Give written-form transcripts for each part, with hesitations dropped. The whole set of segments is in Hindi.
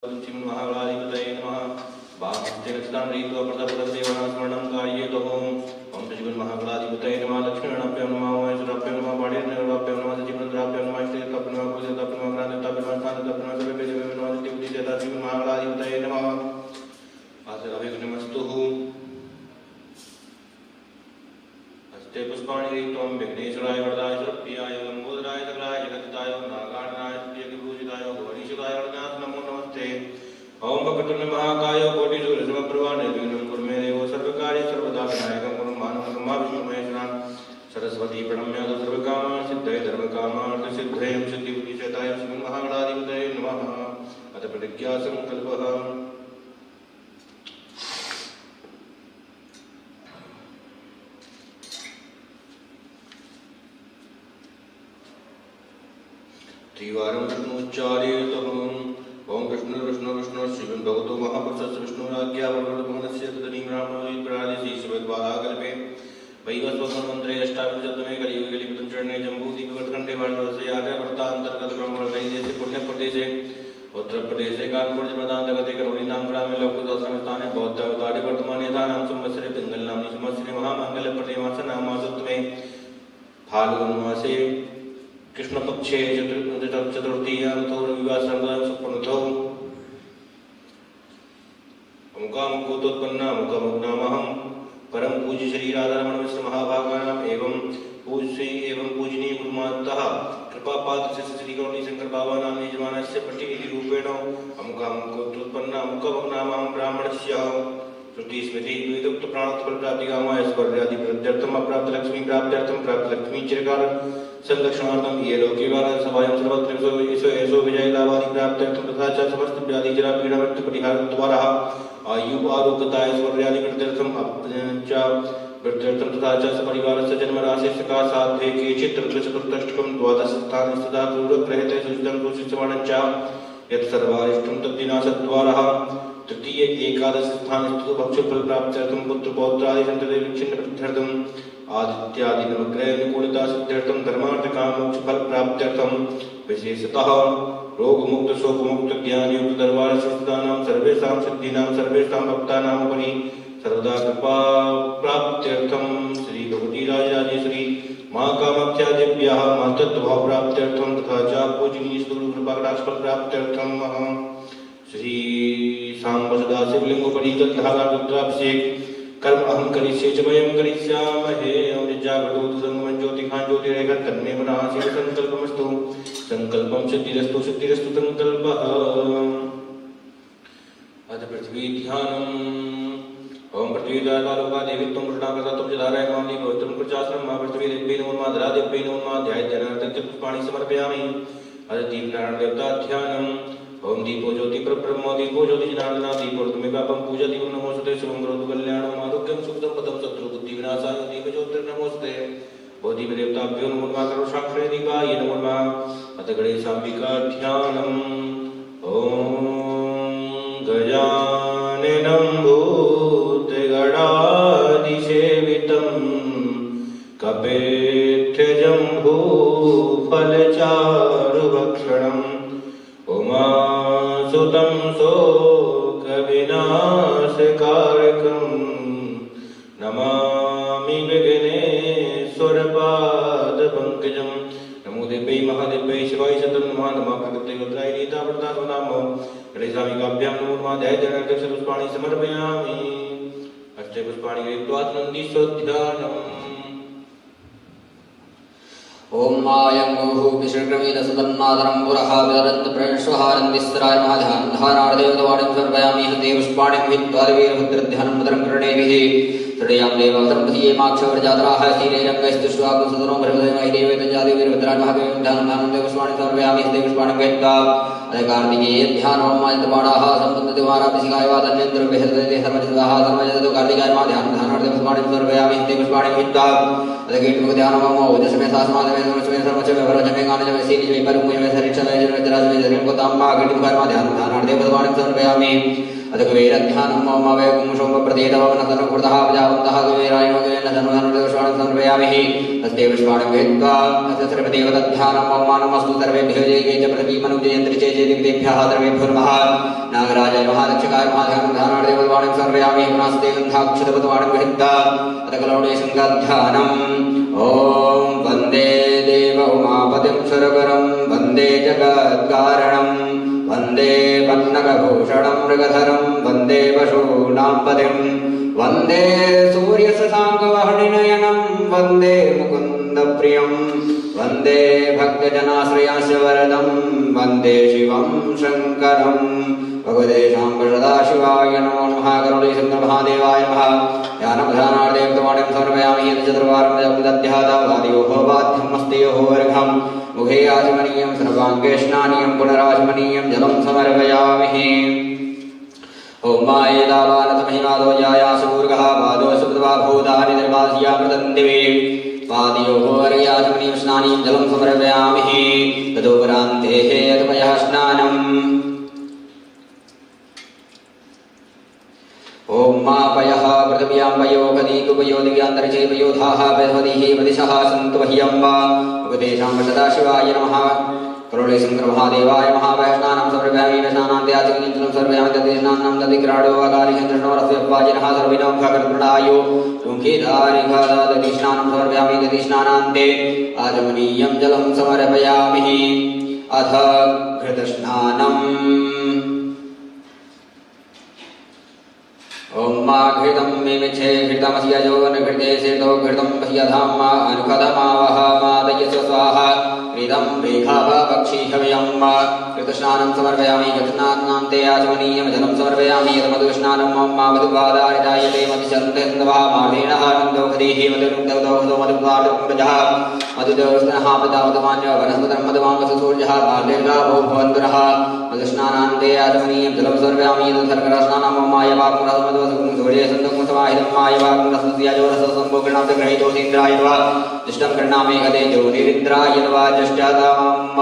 महागणाधिपतये नमः। वामहस्ते रक्षतां रीत्वा प्रथमदेवानां स्मरणं कार्येत ओम श्रीगुण महागणाधिपतये नमः। लक्ष्मीगणाभ्यो नमः, महेश्वराभ्यो नमः, पाणिग्रहाभ्यो नमः, सचिवरुद्राभ्यो नमः, श्रीताभ्यो नमः, कुलदेवताभ्यो नमः, ग्रामदेवताभ्यो नमः, स्थानदेवताभ्यो नमः, सर्वेभ्यो नमः, सिद्धिबुद्धिदेवता श्रीगुण महागणाधिपतये नमः। आसनाभिघ्नमस्तु। हस्ते पुष्पाणि रीत्वा विघ्नेश्वराय वरदाय सुरप्रियाय लंबोदराय सकलाय जगत्ताय नागार्जुनाय स्तुत्यविभूषिताय गौरीशुताय वरदाय नमो नमस्ते। ओम भगवते महाकाय कोटिसूर्यसमप्रभा निर्विघ्नं कुरु मे देव सर्वकार्ये सर्वदा विनायकं कुरु मानवं विष्णु महेश्वरान् सरस्वती प्रणम्य सर्वकामान् सिद्धये धर्मकामार्थसिद्धये सिद्धिबुद्धिदाय श्री महागणाधिपतये नमः। अथ प्रतिज्ञा संकल्पः। त्रिवारं विष्णुच्चार्येत ओम विष्णु विष्णु विष्णु श्रीमन् भगवतो महापुरुषस्य विष्णुराज्ञा वर्णनस्य तदनीं रामोदि प्रादिशि शिवद्वाराकल्पे वैवस्वतन्त्रे अष्टाविंशतमे कलियुगे कलियुगं चरणे जम्बूद्वीपखण्डे भारतवर्षे आर्यावर्तान्तर्गत ब्रह्मदेशे पुण्यप्रदेशे उत्तर प्रदेशे कानपुर जनपदान्तर्गते करोलीनाम ग्रामे लौकिकाश्रमस्थाने बौद्धावतारे वर्तमाने यथानाम संवत्सरे पिंगल नाम्नि संवत्सरे महामंगलप्रदे मासनामासोत्तमे फाल्गुनमासे कृष्णपक्षे चतुर्थीयां रविवासरं सुप्रणतौ अमुकामुकोत्पन्ना मुखमुग्नामहं परम पूज्य श्री राधारमण मिश्र महाभागानाम एवं पूज्य एवं पूजनीय गुरुमातः कृपापात्र श्री गौरी शंकर बाबा नाम यजमानस्य प्रतिनिधि रूपेण अमुकामुकोत्पन्ना मुखमुग्नामहं ब्राह्मणस्य श्रुति स्मृति वेदोक्त प्राणोत्पल प्राप्ति कामाय स्वर्गादि प्रत्यर्थम अप्राप्त लक्ष्मी प्राप्त्यर्थम प्राप्त लक्ष्मी चिरकाल संरक्षणार्थम ये लोके वाला सभायं सर्वत्र ऐसो विजय लाभादि प्राप्त्यर्थम तथा च समस्त व्याधि जरा पीड़ा मृत्यु परिहार द्वारा आयु आरोग्यता ऐश्वर्यादि प्रत्यर्थम च प्रत्यर्थम तथा च सपरिवारस्य जन्म राशि का साधे केचित् चतुर्थष्टकं द्वादश स्थान सदा दूरग्रहते सुचितं सुशिष्यमाणं च यत् सर्वारिष्टं तद्दिनासद्वारा तृतीय एकादश स्थान स्थितो भक्षफल प्राप्त्यर्थम पुत्र पौत्रादि संतति विच्छिन्न प्रत्यर्थम आदित्यादि नवग्रह अनुकूलता सिद्ध्यर्थम धर्मार्थ काम मोक्ष फल प्राप्त्यर्थम विशेषतः रोग मुक्त शोक मुक्त ज्ञान युक्त दरबार सिद्धानां सर्वेषां सिद्धीनां सर्वेषां भक्तानां उपरि सर्वदा कृपा प्राप्त्यर्थम श्री भगवती राजराजेश्वरी मां कामाख्या देव्याः महत्त्वभाव प्राप्त्यर्थम तथा च पूजनीय गुरु कृपा कटाक्ष फल प्राप्त्यर्थम श्री सांब सदा शिवलिंग परितल्हारा रुद्राभिषेक कर्म अहं करिष्ये च वयं करिष्यामहे जागृतो दुरंगमं ज्योतिखां ज्योतिरेख तन्मे मनः शिव संकल्पमस्तु संकल्पं सिद्धिरस्तु सिद्धिरस्तु संकल्पः। अथ पृथ्वी ध्यानम्। ओम पृथ्वी दातालोका देवीत्वं कृष्णाकर्तात्वं च धारय मामनि पवित्रं कृचासनं मा पृथ्वी देव्यै नमो नमः धरा देव्यै नमो नमः ध्यायेत् पुष्पाणि समर्पयामि। अथ दीपनारायण देवता ध्यानम्। ओम दीपो ज्योति परब्रह्म दीपो ज्योति जनार्दना दीपो तुम्हें पापं पूजा दीपो नमोस्तुते शुभं करोतु कल्याणं आरोग्यं सुखदं पदं शत्रु बुद्धि विनाशाय दीप ज्योतिर्नमोस्तुते। ओ दीप देवताभ्यो नमो नमः करोषाक्षरे दीपाय नमो नमः। अथ गणेशाम्बिका ध्यानम्। ओम गजाननं भूतगणाधिसेवितं कपेत्यजम्बू फलचारुभक्षणम् उमासुतं शोकविनाशकारकं नमामि विघ्नेश्वरपादपङ्कजं। नमो देव्यै महादेव्यै शिवाय सतं नमः। नमः भगवते रुद्राय नीतावृतासो नाम गणेशाम्बिकाभ्यां नमो नमः ध्यायेत् पुष्पाणि समर्पयामि। अष्टे पुष्पाणि गृहीत्वा नन्दीश्वरध्यानम्। ओम मायं गुरुः विष्णुक्रमीदसुतन्नादरं पुरः विदरन्त प्रणश्वहारन्दिस्राय महाध्यान धारार्देवतवाणीं समर्पयामि। हस्ते पुष्पाणि गृहीत्वा देवीर्भद्रध्यानं मुद्रं करणेभिः तृतीयां देववसंपथि माक्षवर्जातराः श्रीरङ्गैस्तुष्वाकुसुतनो भ्रमदेवै देवैतजादि वीरभद्राय महादेवं ध्यानं देवपुष्पाणि समर्पयामि। हस्ते पुष्पाणि गृहीत्वा कार्तिकेय ध्यानं मायतपाडाः सम्बन्धतिवाराभिषेकाय वा धन्येन्द्रविहृदते सर्वजिताः सर्वजतु कार्तिकाय महाध्यानं धारार्थे पुष्पाणि समर्पयामि। हस्ते पुष्पाणि गृहीत्वा ध्यानं ओजस्मे सास्मादमे समस्मे सर्वचमे भरचमे गानचमे सीनिचमे परमुचमे सरिक्षमे जन्मे जराचमे जन्मे कोताम्बा गटिं कर्म ध्यानं धारार्थे पुष्पाणि समर्पयामि। अथ कुबेरध्यानं मम वैकुं सोमप्रदेतवनतनुकृतः प्रजावन्तः कुबेरायणोगेन धनुधनुदेवश्वाणं समर्पयामि हस्ते पुष्पाणं गृहीत्वा तस्य तद्ध्यानं मम मानमस्तु सर्वेभ्यो जयगे च पृथ्वीमनुजयन्त्रि चेदेभ्यः सर्वेभ्यो नमः नागराजाय नमः दक्षकाय नमः ध्यानार्थे पद्वाणं समर्पयामि पुनस्ते गन्धाक्षतपद्वाणं गृहीत्वा अथ कलौडेशङ्गाध्यानम् ॐ वन्दे देव उमापतिं सुरवरं वन्दे जगत्कारणं वन्दे पन्नगभूषणं मृगधरं वन्दे पशूनां पतिं वन्दे सूर्यशशाङ्कवह्निनयनं वन्दे मुकुन्दप्रियं वन्दे भक्तजनाश्रयस्य वरदं वन्दे शिवं शङ्करं भगवते शाम्ब सदाशिवाय नमो नमः करुणीशङ्करमहादेवाय नमः ध्यानार्थे प्रमाणं समर्पयामि चतुर्वारं दध्यादावादियोः वाद्यमस्ति योर्घं मुखे आचमनीयं सर्वाङ्गे स्नानीयं पुनराचमनीयं जलं समर्पयामि ॐ मायेदावानतमहिमादो यायासूर्गः पादो सुप्तवा भूतानि निर्वास्या मृदन्दिवे पादयोः वर्याचमनीयं स्नानीयं जलं समर्पयामि तदोपरान्तेः यतपयः स्नानम् ॐ मापयः पृथिव्यां पयो गदीकुपयो दिव्यान्तरिक्षे पयोधाः बृहदिः प्रदिशः सन्तु मह्यम्बा उपदेशां सदाशिवाय नमः करुणीशङ्करमहादेवाय नमः वैष्णानं समर्पयामि वैष्णानान्ते आचमनीयं समर्पयामि तद्देशनान्नं दधिक्राडो वाकारिचन्द्रनोरस्य वाजिनः सर्विणं खगर्प्रणायो मुखीधारिखादधिष्णानं समर्पयामि दधिष्णानान्ते आचमनीयं जलं समर्पयामि अथ घृतस्नानम् ॐ मा घृतं मिमिच्छे घृतमस्य योगनघृते सेतो घृतं पह्यधाम अनुखदमावह मादयस स्वाहा घृतं रेखापक्षीहव्यं घृतस्नानं समर्पयामि घृतस्नानान्ते आचमनीयं जलं समर्पयामि यदमधुस्नानं मम मधुवादारिदायते मधुचन्ते सन्दवः मार्धेनः नन्दोखदेः मधुरुक्तौदौ मधुवाटुम्बजः मधुदेवस्तनः प्रजापतमान्य वनस्पतिं मधुमामसूर्यः मार्धेर्गाभो भवन्तुरः मधुस्नानान्ते आचमनीयं जलं समर्पयामि यदशर्करस्नानं मम मायवाकुं सूर्ये सन्दकुं समाहितं मायवाकुंसंभोगणां ग्रहीतोऽसीन्द्रायत्वा दुष्टं गृह्णामि गते ज्योतिरिन्द्रायत्वा ज्येष्ठतामम्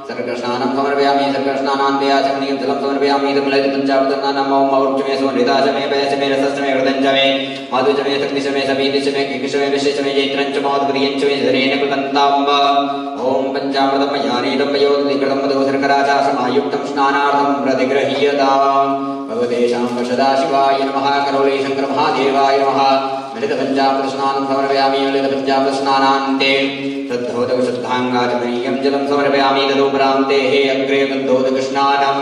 सर्कस्नानं समर्पयामि सर्कस्नानान्ते आचमनीयं जलं समर्पयामि तमलयपञ्चावृतनानं मम ऊर्जमे सुनिताचमे पयचमे रसश्चमे हृदञ्चमे माधुचमे शक्तिचमे सपीतिचमे किकिशमे विशेषमे जैत्रञ्च मौद्गदीयञ्चमे धरेण कृतन्ताम्ब ॐ पञ्चामृतं यानीतं पयोदिकृतं मधुशर्कराचासमायुक्तं स्नानार्थं प्रतिगृह्यताम् भगवतेषां सदाशिवाय नमः करुणीशङ्करमहादेवाय नमः मिलितपञ्चामृतस्नानं समर्पयामि मिलितपञ्चामृतस्नानान्ते श्रद्धोदकशुद्धाङ्गाचमनीयं जलं समर्पयामि तदुपरान्तेः अग्रे गन्धोदकस्नानम्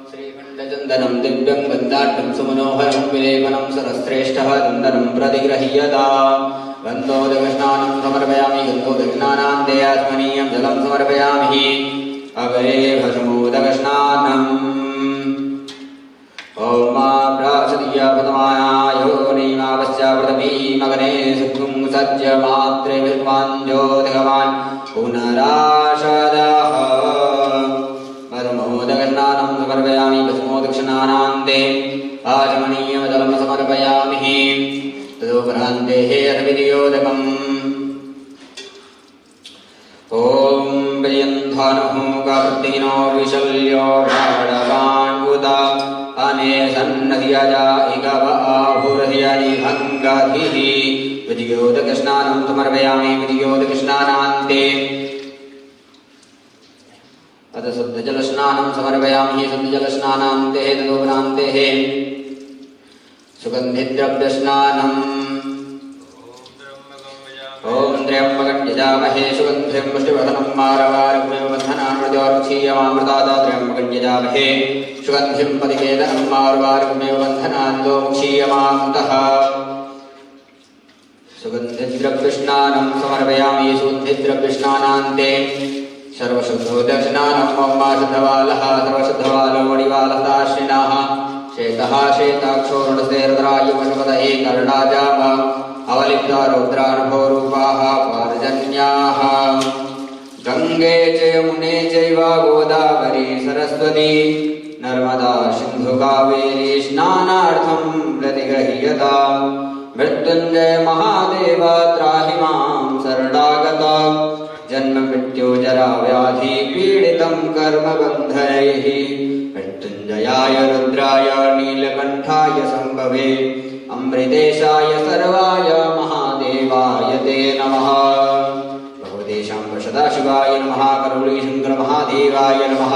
श्रीखण्डचन्दनं दिव्यं गन्धाढ्यं सुमनोहरं विलेपनं सरश्रेष्ठः चन्दनं प्रतिगृह्यता गन्धोदकस्नानं समर्पयामि गन्धोदकस्नानान्ते आचमनीयं जलं समर्पयामि अग्रे भस्मोदकस्नानम् ॐ मा प्राचदीयपतमायो नैमावस्यावृतमी मगने सुखं सज्जमात्रे विद्वान् ज्योतिर्गवान् पुनराशदः भस्मोदकस्नानं समर्पयामि भस्मोदकस्नानान्ते आचमनीयं जलं समर्पयामि तदुपरान्तेः अथविधियोदकम् ॐ विजयन्धानुः कार्तिनो विशल्यो राडवान्वुत अने सन्नधियजा इगव आभुरधियनिभङ्गधिः विधियोदकस्नानं समर्पयामि विधियोदकस्नानान्ते अथ शुद्धजलस्नानं समर्पयामि शुद्धजलस्नानान्ते तदुपरान्तेः सुगन्धिद्रव्यस्नानम् ॐ त्र्यम्बकं यजामहे सुगन्धिं पुष्टिवर्धनं मारवारुग्मेव बन्धनान् मृत्योर्मुक्षीयमामृतात् त्र्यम्बकं यजामहे सुगन्धिं पतिवेदनं मारवारुग्मेव बन्धनान् मुक्षीयमामृतः सुगन्धिद्रव्यस्नानं समर्पयामि सुगन्धिद्रव्यस्नानान्ते सर्वशुद्धोदकस्नानं मम शुद्धवालः सर्वशुद्धवालो वणिवालस्ताश्रिनः श्वेतः श्वेताक्षोरुणस्तेर्द्रायुमशपतये कर्णाजाम अवले युक्ता रौद्रानुभवरूपाः पार्जन्याः गंगे च यमुने चैव गोदावरी सरस्वती नर्मदा सिंधु कावेरी स्नानार्थं प्रतिगृह्यताम् मृत्युंजय महादेव त्राहि मां शरणागता जन्म मृत्यु जरा व्याधि पीडितं कर्म बन्धनैः मृत्युंजयाय रुद्राय नीलकण्ठाय संभवे अमृतेशाय सर्वाय महादेवाय ते नमः। भगवते शंभ सदाशिवाय नमः। करुणी शंकर महादेवाय नमः।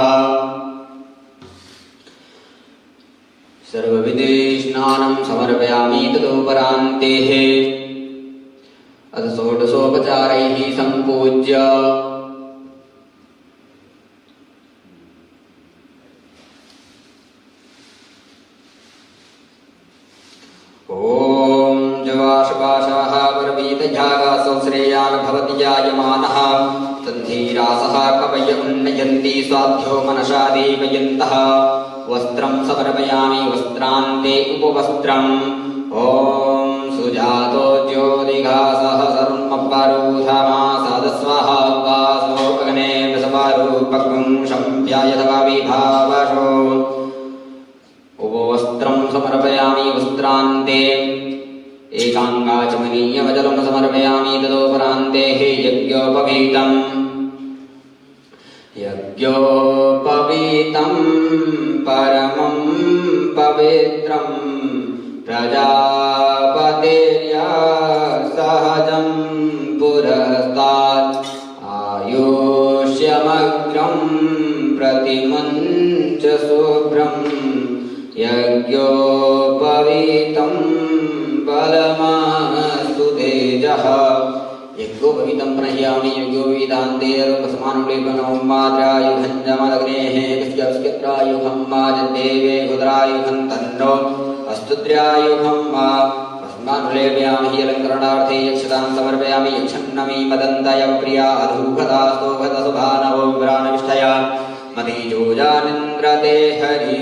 सर्वविधे स्नानं समर्पयामि तदुपरान्तेः अथ षोडशोपचारैः सम्पूज्य ॐ जवाशपाशाः परवीतझागासौ श्रेयान् भवति जायमानः सन्धिरासः कवय उन्नयन्ति स्वाध्यो मनसा देवयन्तः वस्त्रं समर्पयामि वस्त्रान्ते उपवस्त्रम् ॐ सुजातो ज्योतिघासः सर्वपरोधमासादस्वाहा वासो अग्ने वसवारूपकं शम्प्यायतवा विभावशो उपवस्त्रं समर्पयामि वस्त्रान्ते एकाङ्गाचमनीयवजलं समर्पयामि तदोपरान्ते यज्ञोपवीतं परमं पवित्रं प्रजापतेर्या सहजं पुरस्तात् आयुष्यमग्रं प्रतिमञ्च शुभ्रं यज्ञोपवीतं बलमस्तु तेजः यज्ञोपवीतं प्रणह्यामि यज्ञोपवीतान्ते तस्मानुलेपनं माद्रायुधञ्जमदग्नेः कस्यत्रायुधं माजदेवे गुद्रायुधं तन्नो अस्तुद्र्यायुधं मा तस्मानुलेपयामि अलङ्करणार्थे यक्षतां समर्पयामि यक्षन्नमी मदन्तय प्रिया अधूपदास्तोभतसुभानवो विभ्राणविष्ठया मतिजोजानिन्द्रते हरि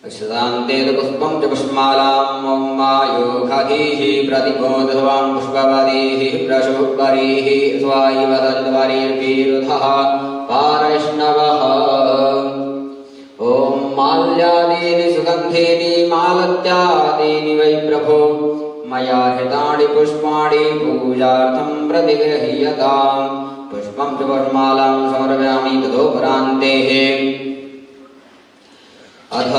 अक्षतान्ते पुष्पं च पुष्पमालां ॐ मायोगधीः प्रतिबोधवां पुष्पवदीः प्रशुपरीः स्वायुवदद्वारीर्विरुधः पारैष्णवः ॐ माल्यादीनि सुगन्धीनि मालत्यादीनि वै प्रभो मया हृतानि पुष्पाणि पूजार्थं प्रतिगृह्यताम् पुष्पं च पुष्पमालां समर्पयामि तदोपरान्तेः अथ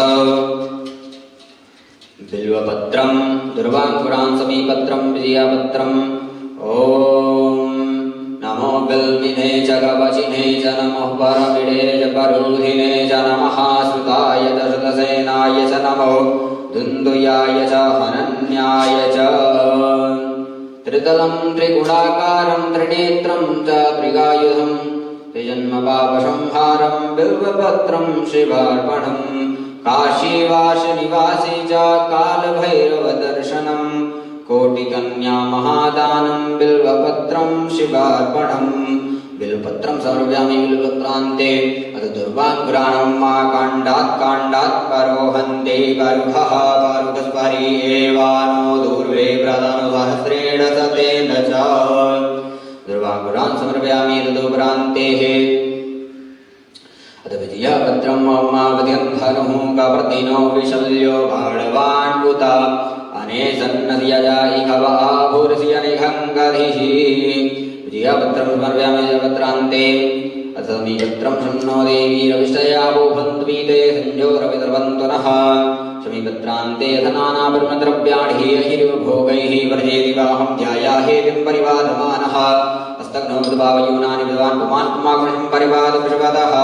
बिल्वपत्रं दुर्वाङ्कुरान् समीपत्रं विजयापत्रम् ॐ नमो बिल्विने च कवचिने च नमः परमिडे च परूधिने च नमः सुताय च शतसेनाय च नमो दुन्दुयाय च हनन्याय च त्रितलं त्रिगुणाकारं त्रिनेत्रं च त्रिगायुधं त्रिजन्मपापसंहारं बिल्वपत्रं शिवार्पणम् काशीवासनिवासी च कालभैरवदर्शनं कोटिकन्या महादानं बिल्वपत्रं शिवार्पणम् बिल्वपत्रं समर्पयामि बिल्वपत्रान्ते अथ दुर्वाङ्कुराणं मा काण्डात् परोहन्ते परुभः परुभस्परि एवानो दूर्वे प्रदानसहस्रेण सतेन च दुर्वाङ्कुरान् समर्पयामि तदुपरान्तेः अथ विजयापत्रं मावद्यन्धनुः कवर्तिनो विशल्यो बाणवान् कुता अनेसन्नस्यजा इखवाभूर्षि अनिघङ्गधिः विजयापत्रं समर्पयामि विजयपत्रान्ते अथ समीपत्रं शन्नो देवी रविष्टया भूभन्त्वीते संजोरवितर्वन्तु नः समीपत्रान्ते अथ नानापरिमद्रव्याणि अहिर्भोगैः वर्जेति वाहं ध्यायाहेतिं परिवादमानः अस्तग्नो विद्भावयूनानि विद्वान् पुमान् पुमाकृषं परिवादपशुपतः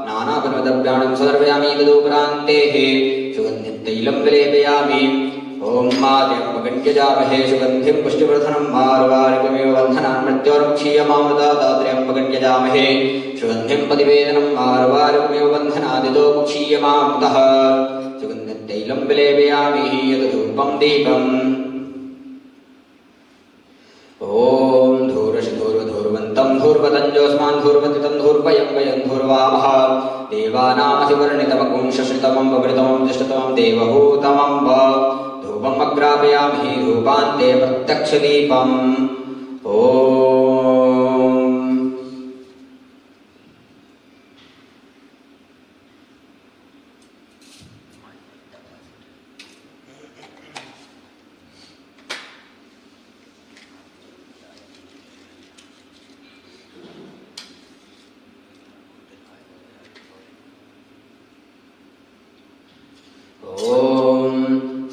नानापरिमद्रव्याणं समर्पयामि तदुपरान्तेः सुगन्धिं तैलं विलेपयामि ॐ माद्यम्बकण्यजामहे सुगन्धिं पुष्टिवर्धनं मार्वारिकमेव बन्धनान् मृत्योर्मुक्षीयमामृतादात्र्यम्बकण्यजामहे सुगन्धिं पतिवेदनं मार्वारिकमेव बन्धनादितो मुक्षीयमामृतः सुगन्धिं तैलं विलेपयामि यतधूपं दीपम् ॐ धूर्वन्तं धूर्वतञ्जोऽस्मान् धूर्वतितं धूर्वयं वयं धूर्वामः देवानामधिवर्णितमगुं शश्रितमं ववृतमं ज्येष्ठतमं देवहूतमं वा धूपं ग्रापयामि रूपान्ते प्रत्यक्षदीपम् ॐ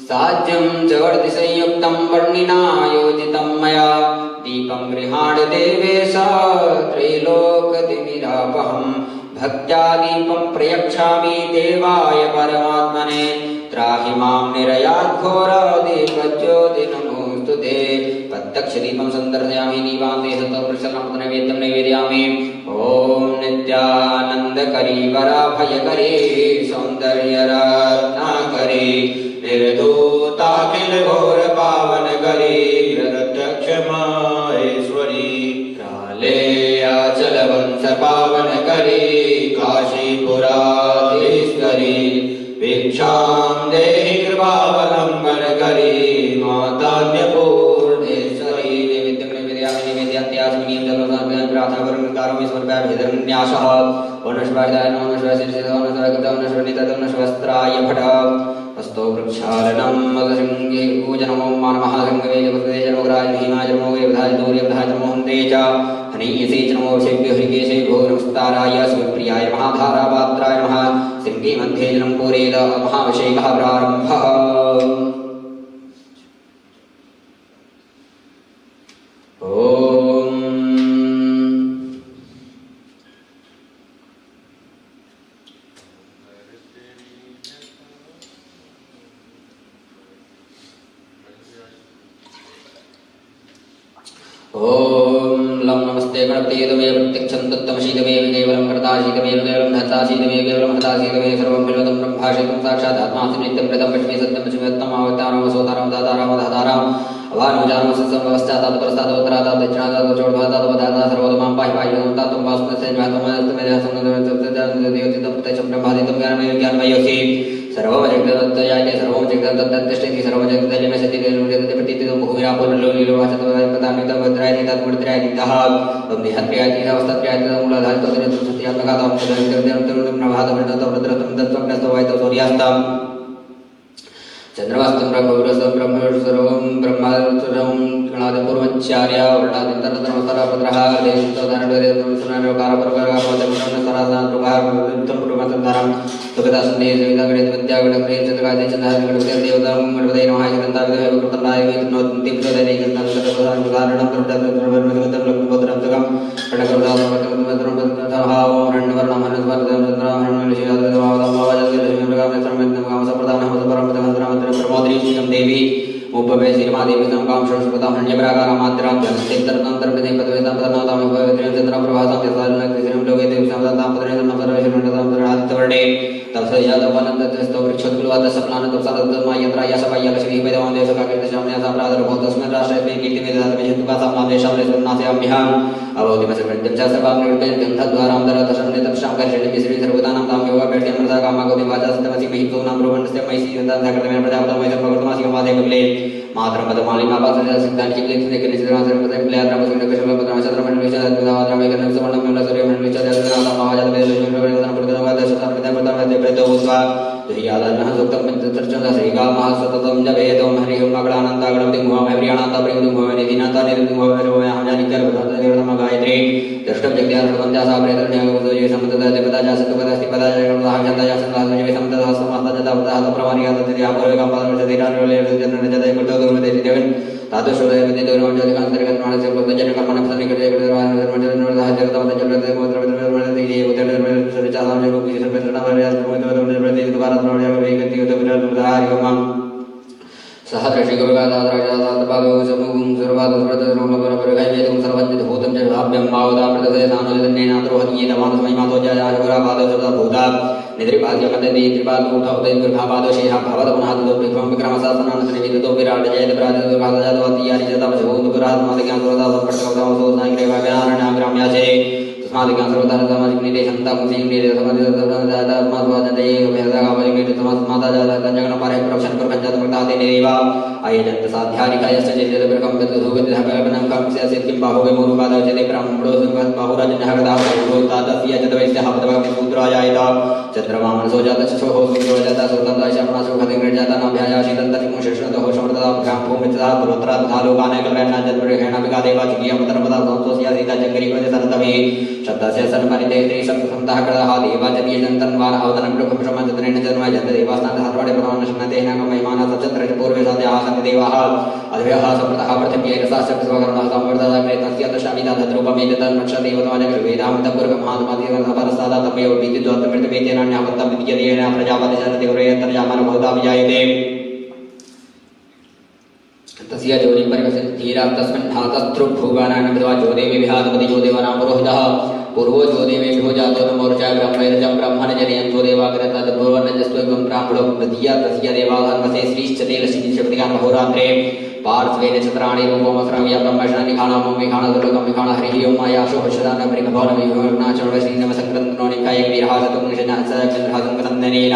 साज्यं च वर्धिसंयुक्तं वर्णिना योजितं मया दीपं गृहाण देवेश त्रैलोक्यतिमिरापहं भक्त्या दीपं प्रयच्छामि देवाय परमात्मने त्राहि मां निरयाद्घोरादीपज्योति नमोऽस्तु ते प्रत्यक्षदीपं सन्दर्शयामि दीपान्ते सतोप्रसन्नैवेद्यं नैवेदयामि ॐ नित्यानन्दकरी वराभयकरी सौन्दर्यरत्नाकरी निर्धूताखिल घोर पावन करी प्रत्यक्ष माहेश्वरी काले अचल वंश पावन करी काशीपुराधीश्वरी भिक्षां देहि कृपावलंबन करी मातान्यपूर्णेश्वरी नैवेद्यं नैवेदयामि नैवेद्यान्त्यास्मि जलसाभ्यां प्रार्थनावरङ्कारोमि समर्पयामि ओनश्वार्धाय ओनश्वस्त्राय भट हस्तो वृक्षालनं मदसिंहे पूजनमो मानमहासंगवे जगते जनोग्राज भीमाय नमो विधाय दूर्यवधाय नमो हन्ते च हनीयसे च नमो शिव्य हृकेशे भो नमस्ताराय शिवप्रियाय महाधारापात्राय नमः सिंहे मध्ये जनं पूरेद महाभिषेकः प्रारम्भः ओम लम नमस्ते गणपते तमेव प्रत्यक्षं तत्त्वमसि तमेव केवलं कर्तासि तमेव केवलं धर्तासि तमेव केवलं हतासि तमेव सर्वं बिल्वतं ब्रह्माशयं साक्षात् आत्मासि नित्यं प्रदं पश्चिमे सत्यं पश्चिमेत्तम अवतारं वसोतारं दातारं दातारं अवानुजानं सत्सं व्यवस्थातात् परस्तात् दक्षिणातात् चोर्ध्वातात् वधातात् सर्वोदमां पाहि पाहि तात्वं वासुनस्य ज्ञातमस्तमेव प्रत्यक्षं ब्रह्मादितं ज्ञानमय ज्ञानमयोऽसि सर्वमजगदत्तयाते सर्वमजगदत्ततिष्ठति सर्वमजगदजनशति प्रतितिदं भूमिरापुर्लोलीलोवाचतपदामितं भद्रायति तत्मूर्तिरायतितः त्वं निहत्र्यायति अवस्थत्र्यायति मूलाधारितं सत्यात्मकातं तदन्तरं नभातवृद्धतं तत्त्वज्ञस्तवायतं सूर्यास्तं चंद्रवास्तं ब्रह्मविरसं ब्रह्मविरसं ब्रह्मादित्वं गणादिपूर्वचार्य वर्णादितरतरमस्तरपत्रः देशतोधारणकारपरकारपरमतमनसरासात्रुभारं सुखदासन्देह विद्यागणकृत्यागणकृत्य चन्द्रकादे चन्द्रादिगणकृत्य देवतां गणपतये नमः ग्रन्थाविदमेव कृतनाय विष्णोत्ति प्रदये ग्रन्थान्तरप्रधारणं करुणात्मकं लग्नपत्रं रणकरुणात्मकं देवी उपवे श्रीमादेवी संकाम संस्कृतां हण्यपरागारां मात्रां जनस्तेतरतंत्रपदे पदवेदां पदनातां उपवेत्रिं चन्द्रप्रभासां यसालनकृतिं लोकेते समदातां पदनेतं सर्वेश्वरनदां सर्वादित्यवर्णे तपसयादवनन्दस्तौ वृक्षोत्कुलवादसप्लानतोप्सादत्तमा यत्रायासपाय्यालश्री वेदां देशकाकीर्तिशाम्यासां प्रादुर्भूतस्मिन् राष्ट्रे कीर्तिमेधातमेशन्तुकासां देशां लेसन्नास्याम्यहम् अवोदिमसकृत्यं च सर्वाग्निर्गं तद्वारां दरतशन्नितपक्षां कर्षणिं श्री सर्वदानां तां योगपेट्यं मृदा कामागोदि वाचास्तमसि महितो नाम ब्रुवन्नस्य महिषी यन्तान्धकृतमेन प्रजापतं वैदर्भगतमासिकं माधे कपिले मातरं पदमालिमापासं सिद्धान्ति क्लेत्सनेकनिचित्रां गायत्री दृष्टं जगद्यासुवन्त्यासाप्रेतन्यागवदोजे अयजन्त साध्यानिकायस्य चेतबृकं विदुधुगतिः कल्पनं कर्मस्य सिद्धिं बाहुवे मूलपादोचते ब्रह्मणो सुगत बाहुराजन्यः गदा तस्य चतुर्वैश्यः पदभक्ति सूत्राजायत चन्द्रमा मनसो जातः शोः सूत्रो जातः सुतन्दा शमनसो खतिं जातः नाभ्यायाशितन्तरिं शेषणतः समर्थता भ्यां भूमितः पुरोत्तरा तथा लोकाने कल्याणा जन्मरेखेण विगादेवा चिकीयमतरपदा संतोषया सीता जङ्गरीवदे सरतवे शब्दस्य सन्मनिते त्रिसप्तसन्तः कृतः देवाचतीयजन्तन्वान् अवतनं प्रभुं श्रमजतनेन जन्म जन्तदेवास्नाथहर्वाडे प्रमाणशनतेन महिमानः सचन्द्र च पूर्वे सद्याः सन्ति देवाः अद्भ्यः समृतः पृथिव्यैरसाश्चक्रस्वकर्णः संवर्धता कृतस्य दशामिता तद्रूपमेतत् नक्षदेवतमजगृवेदामितपुरगमहात्मादिवनसपरसादा तमेव विद्युद्वात्मृतमेतेनान्यावत्तं विद्यतेन प्रजापतिजनतिगुरेयन्तर्जामनो बहुधा विजायते तस्य जोनिं परिवसन्तीरा तस्मिन् धातस्त्रुभुवानां विद्वा ज्योदेवी विहातपति ज्योदेवानां पुरोहितः पूर्वो ज्योदेवेभ्यो जातो नमोर्चा ब्रह्मैर्जं ब्रह्मण जनयन्तो देवाग्रतद्भुवनजस्त्वं ब्राह्मणो प्रतीया तस्य देवाधर्मसे श्रीश्चते लक्ष्मीशपतिकान् अहोरात्रे पार्श्वेन चतुराणि रूपमस्रं या ब्रह्मशनिखाणां विखाणदुर्गं विखाण हरिः ओं मायाशो हर्षदान परिभवनविनाचरणश्रीनमसक्रन्दनोनिकायं वीरहासतुंशनाचन्द्रहासङ्कनन्दनेन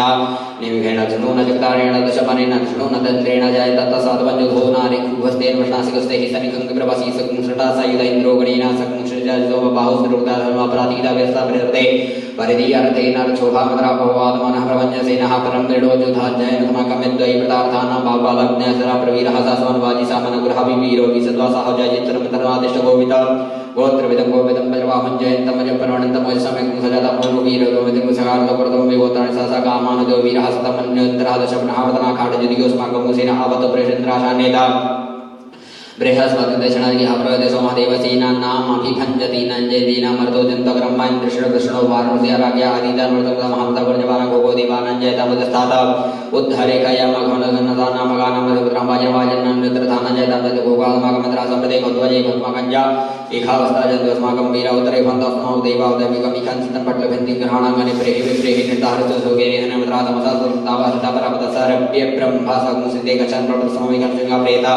निमिषेण धनुन जगतारेण दशमनेन धनुन तन्त्रेण जायत तत्साधवञ्जुधो नारिकुहस्तेन वशनासिकस्ते सनिकं प्रवासी सकुंसृता सायुध इन्द्रोगणेन सकुंसृजाजो बाहुस्त्रुदाधर्मापराधीता व्यस्ता प्रदते परिधीयर्थेन शोभामद्रापवादमानः प्रवञ्जसेनः परं दृढोजुधाजयन समाकम्यद्वै प्रतार्थानां बाबालग्न्यसरा प्रवीरः सासवनवाजी सामनगृहाभिवीरोगी सत्वा साहजायित्रमितरादिष्टगोविता गोत्रविदं गोविदं वज्रवाहुञ्जयन्तमजपरवणन्तमोजसम्यक् सजातमोरुवीरगोविदं विगोत्राणि सहसा कामानुदो वीरः सतमन्योन्तरः दशपनावतनाखाटजदियोस्माकं मुसेन आवत प्रेषन्द्राशान्येता बृहस्पतिदशनादिः प्रदेशो महादेवसेनानामभिभञ्जति नञ्जयदीनामर्तो जन्तब्रह्मेन्द्रश्रवृष्णो वारुणस्य राज्ञा आदितान्मृतमहान्तवर्जवान गोगो देवानञ्जयतामुदस्तात् उद्धरेकयमघनगन्नदानामगानामधुग्रामवाजन्वाजन्नन्यत्रधानञ्जयतामृत गोगादमागमद्रासम्प्रदे गोद्वजे गोद्मकञ्जा एकावस्ताजन्तुस्माकं वीरावतरेभन्तस्मौ देवावदमिकमिकाञ्चितपट्लभिन्ति ग्रहाणाङ्गनि प्रेहि विप्रेहि निर्धारितसुगेनेनमद्रासमसासुतावहृतपरपदसरभ्य ब्रह्मसंसिते गच्छन् प्रपदसमविकर्षङ्गप्रेता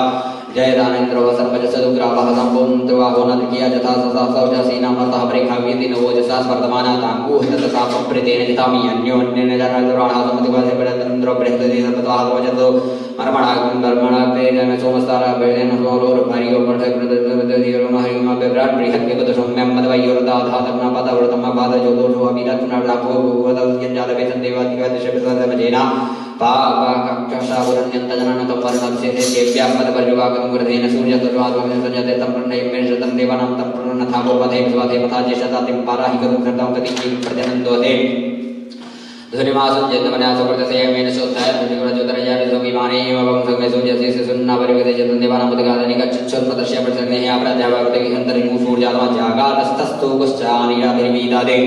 जयदानेन्द्रो सर्वजसदुग्रावः सम्पूर्णत्वागोनद्रिया जथा ससासौजसीनामतः प्रेखाव्यति नवोजसा स्वर्धमाना ताङ्गूहतसापप्रेतेन जितामि अन्योन्येन जनराणाः समतिवासे परतन्द्रो बृहस्पति सर्वतः वचतो मर्मणाग्ं धर्मणाग्तेन सोमस्ताराभ्येन सोलोर्भार्यो वर्धकृतदीर्घमहरिमव्यव्राट् बृहद्विपदसौम्यं मदवैयोरदाधातम्नपदव्रतमपादजोदोषो अविरत्नाड्लाभो भूवदस्यञ्जालवेदं देवादिवादिशपितमजेन पापाक्षावरण्यन्तजननतम्वर्णविशेषेभ्यां पदपर्युवाकं गुरुधेन सूर्यतुर्वाद्वं सञ्जते तं प्रणयमेषतं देवानां तं प्रणथा पूर्वधे विश्वाधे पथा ज्येष्ठतातिं पाराहिकं कृतं कतिं प्रजनन्दोते ध्वनिमासुञ्जन्तमन्यासप्रतसेयमेन शोद्धाय विमानेवं संगे सूर्यस्य सुन्नापरिविते जतं देवानां पदगादनिकच्छोन्मतस्य प्रसन्नेः अप्राध्यापकतगिहन्तरिमु सूर्यात्मजागातस्तस्तु कुश्चानीराभिर्वीदादे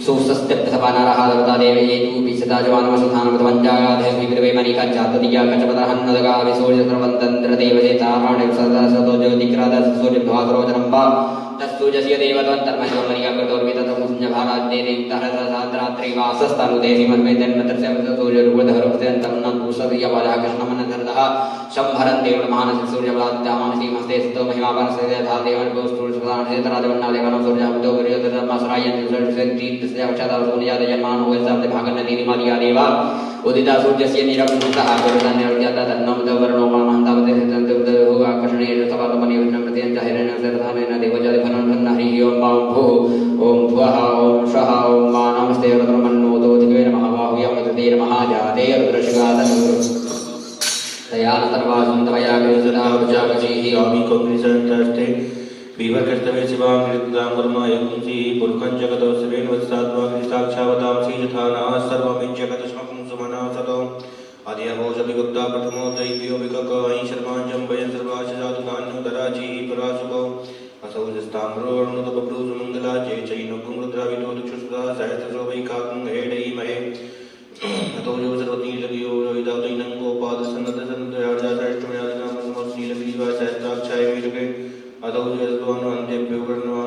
सुस्तप्तसपानारहादवता देवे ये तूपि सदाजवानमसुधानमतमञ्जागाधे विविधवे मणिकञ्चातदिया कचपदहन्नदगाविसूर्यस्रवन्तन्द्रदेवसेताराणे सदा सतो ज्योतिक्रादा सूर्यभ्वासरोचरम्बा तत्सूर्यस्य देवतन्तर्महिमनिकाकृतोर्विततमुञ्जभाराद्येदेवतारसाद्रात्रिवासस्तनुदेशिमन्वेदन्मत्रस्य सूर्यरूपधरुपत्यन्तं न भूषदीयवाजः कृष्णमनधरतः शम्भरन् देवमानसि सूर्यबलाद्यामानसीमस्ते सतो महिमापानस्य यथा देवन्भोस्तूर्यसदानसेतराजवन्नादेवानं सूर्यामितो गुरुयोधर्मसरायन्ति सूर्यसेत्रीतस्यावक्षादावसूनियादयन्मानो वैसाब्दे भागन्नदीनिमादियादेव उदिता सूर्यस्य निरङ्कुशः गुरुधन्यर्ज्ञाता तन्नमुदवर्णो मामहन्तावते सिद्धन्तुर्दयो आकर्षणेन सपातमनिवृन्नमृत्यञ्च हिरण्यसरधानेन देवजादिफलं हरिः ओं वां भुः ओं भुवः ओं स्वः ओं मा नमस्ते रुद्रमन्नोतो दिवे नमः बाहुयमृते नमः जाते रुद्रशिगादनु दयानतर्वासुं तवया कृतुदावचाकशीः आमिकोग्निसन्तास्ते विवर्कर्तव्य शिवां कृतां वर्माय कुंसी पुरुखं जगतो शिवेन वत्सात्वाग्निसाक्षावतांसि यथा नः सर्वमिज्जगतस्मकं सुमना सतो आद्यभोजविगुप्ता प्रथमो दैव्यो विककवायि शर्माञ्जं वयं सर्वाश जातु धान्योदराचिः पराशुभो असौ जस्ताम्रोर्णुतबभ्रूसुमङ्गला जय चैनकुं रुद्रावितो दुक्षुसुधा सहस्रशो वैकाकुं हेडैमहे अतो यो सर्वतीलगियो विदातैनं गोपादसन्नतसन्नतयाजासैष्टमयादिनामसमस्नीलगिरिवा सहस्राक्षाय वीरके अतो यस्त्वानो अन्तेभ्यो वर्णवा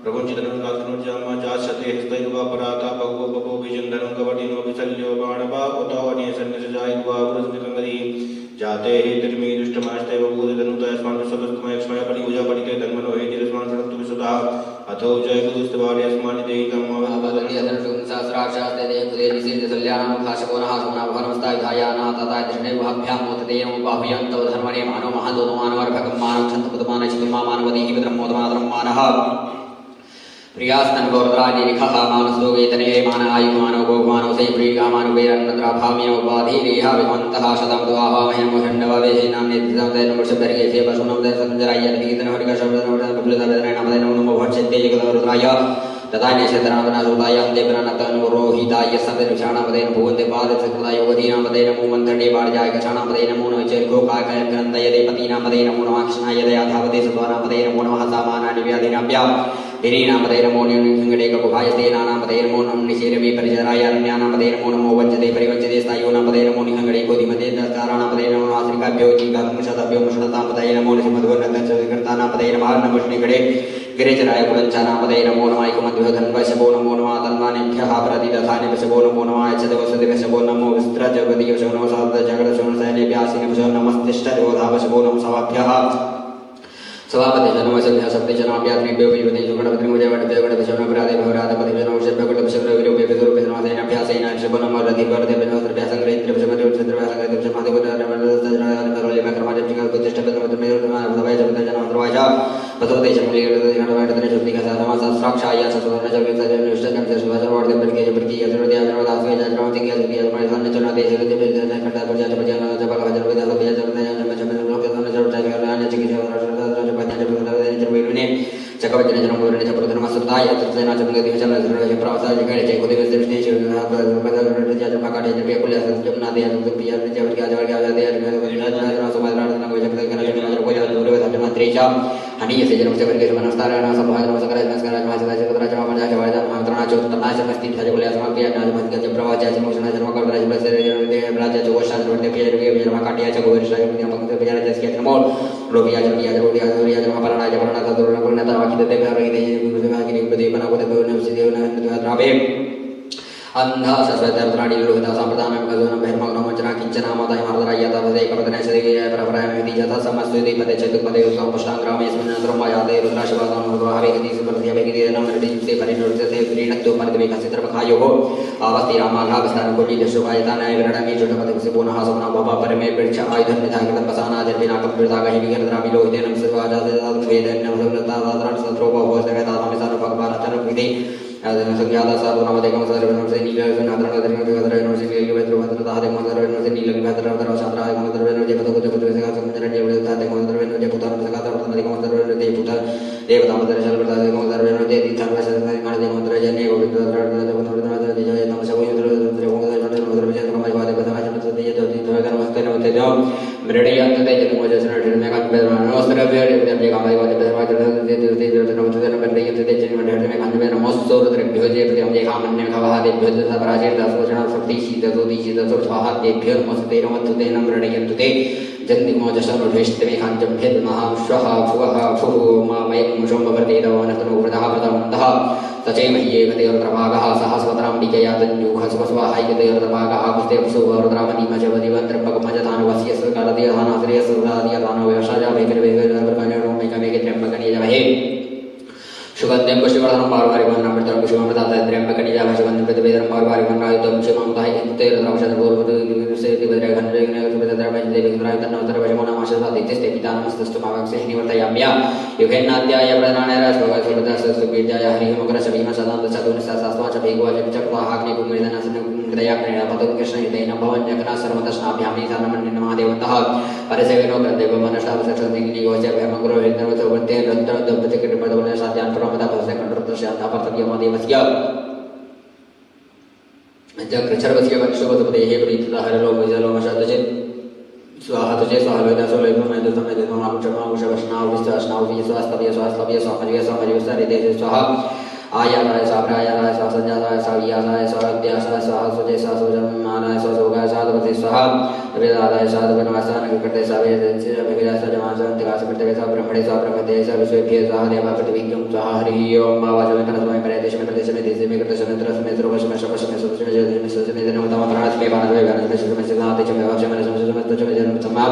प्रपञ्चधनुर्गात्रोज्जामा जास्यते हस्तैर्वा पराता बहु बभो विजन्धनं कवटिनो विशल्यो बाणवा उतावनीयसन्निसजायिर्वा वृष्णिकङ्गरी जाते हि तिर्मी दुष्टमास्ते बभूदनुतयस्मान् विश्वकस्तमयक्ष्मया परिपूजा पठिते धन्मनो हे तिरस्मान् प्रणक्तु विसुतः अथो जय गुरुस्तवार्यस्मान् देहितं सहस्राक्षास्ते देवदेवी सिद्धसल्यानां भाषकोनः सोनाभरणं नमस्तायुधायाना तथा दृष्णे वहाभ्याम मोतदेन बाहुयन्तौ धर्मणे मानो महादोनो मानवर्भकं मानव छन्तपदमानचितुमा मानवदेहि विद्रमोदमादरं मानः प्रियास्तनगौरद्रानिरिखः मानसोगेतने मान आयुमानो गोमानो सैप्रीगा मानो वेरन्नद्राभाम्यो उपाधिरेहा विमन्तः शतं दुआहामहे नमो षण्डवावेशे नाम्ने दिसामदे नमो शब्दर्गेशे पशुनं दे संजराय दिगीतनहरिकशब्दनमदे नमो भट्सत्ते जगदवरुद्राय तथा नेशतनावनासुताय देवनानतनुरोहिताय सदृक्षाणामदे भुवन्ते पादसकृताय योगदीनामदे नमो मन्त्रणे वार्याय कषाणामदे नमो नमः ग्रन्थयदे पतीनामदे नमो नमः कृष्णाय दयाधावते सत्वानामदे नमो नमः सामानानि व्याधिनाभ्याम् दिनीनामदे नमो निगडेकगुहाय स्तेनानामदे नमो नमः निशेरमे परिचराय रम्यानामदे नमो नमो वज्जते परिवज्जते स्थायोनामदे नमो निगडे गोधिमते दस्तारानामदे नमो आश्रिकाभ्यो जीगात्मशताभ्यो मुषतामदे नमो निमध्वन्नतचकृतानामदे नमः नमस्निगडे गिरिचराय कुलञ्चानामदे नमो नमः ऐकमध्वधन्वशभो नमो नमः तन्मानेभ्यः प्रतिदधानेभ्यशभो नमो नमः चतुर्वसतिभ्यशभो नमो विस्त्रजगदीयशो नमो सार्धजगदशो सैन्यभ्यासिनभ्यो नमस्तिष्ठयोधावशभो नमो सवाभ्यः सभापति जनवशभ्यः सप्तजनाभ्याग्निभ्यो विपदेषु गणपतिमुजवटभ्यगणपतिशमनपराधे भवराधपतिजनवशभ्यगणपतिशमनविरूपेभ्यसुरूपेशमासेन ऋषभनमो अंधा सस्वतर्त्राणि लोहिता संप्रदानं गजोनं भैर्मग्नं वचना किंचना माताय मार्दराय तपदे कपदने सदिगे परपरायमिति यथा समस्तुति पदे चतुर्पदे संपष्टांग्रामे स्मन्नत्रं वायाते रुद्राशिवादां भावे गति सुप्रतिया बेगिदे नमृति से परिणुर्जते प्रीणत्तो परदवे कसित्रपखायोः आवस्ति रामाघावस्थान कोटि दशुवायतानाय विरडमी जोटपदे से पुनः सपना बाबा परमे पृच्छ आयुधं निधागतं पसाना जर्विना कपिर्दागहि विगर्द्रामि लोहितेनं सर्वाजातं वेदनं समृतादात्राण सत्रोपो भोजगतानामिसानो भगवान् तनुविदे संज्ञाता साधुनामदेकं सर्वं से नीलगनाद्रणदरिं गदरनो से नीलगवेत्रवत्रतादेकं सर्वं से नीलगवेत्रवत्रव शास्त्रायकं सर्वं जे पदकुतकुतवेसका समजरण्य वृद्धादेकं सर्वं जे पुतानं सकातवर्तनदेकं सर्वं जे पुता देवतामदर्शल प्रदादेकं सर्वं जे तीर्थार्वशदेकं सर्वजन्ये गोविन्दराजने मृडयन्तते तचैमह्येकदेवत्रभागः सहस्वतरां विजयातञ्जूखस्वस्वाहायकदेवत्रभागः पुष्टेपुसुवरुद्रामणिमजवदिवत्रम्बकमजधानवस्य सुकालदीयधानाश्रियसुरादीयधानव्यवसायामेकमेकत्रम्बकनिजमहे सुगन्धं पुष्टिवर्धनं पार्वारिवन्नं प्रत्यं पुष्पमृतात् त्र्यम्बकनिजाः सुगन्धं प्रतिवेदनं पार्वारिवन्नायुतं क्षमां स्वाहा तुझे स्वाहा वेदा सोले में मैं तो समय देता हूँ आप चढ़ाओ उसे वैष्णव विश्वासनाव भी स्वास्थ्य स्वामर्य सारे देश स्वाहा आया राय साब्रा आया राय संजय राय साविया राय स्वाद्या राय स्वाहा सुजय सुजम मानाय सोगा साधवते स्वाहा वेदाय साधवनवासान करते सावे विविधा सजमासन तिकास करते सा ब्रह्मणे सा ब्रह्मते सा विश्वेभ्य स्वाहा देवा प्रतिविज्ञं स्वाहा हरि ओम मावाच में तन स्वामी प्रदेश में देश में करते समेत्र में सर्वश में शपश में सुच में जय में नमः तम प्राणस में बाण में सिद्धांत में वाच में समस्त में जन्म तमाम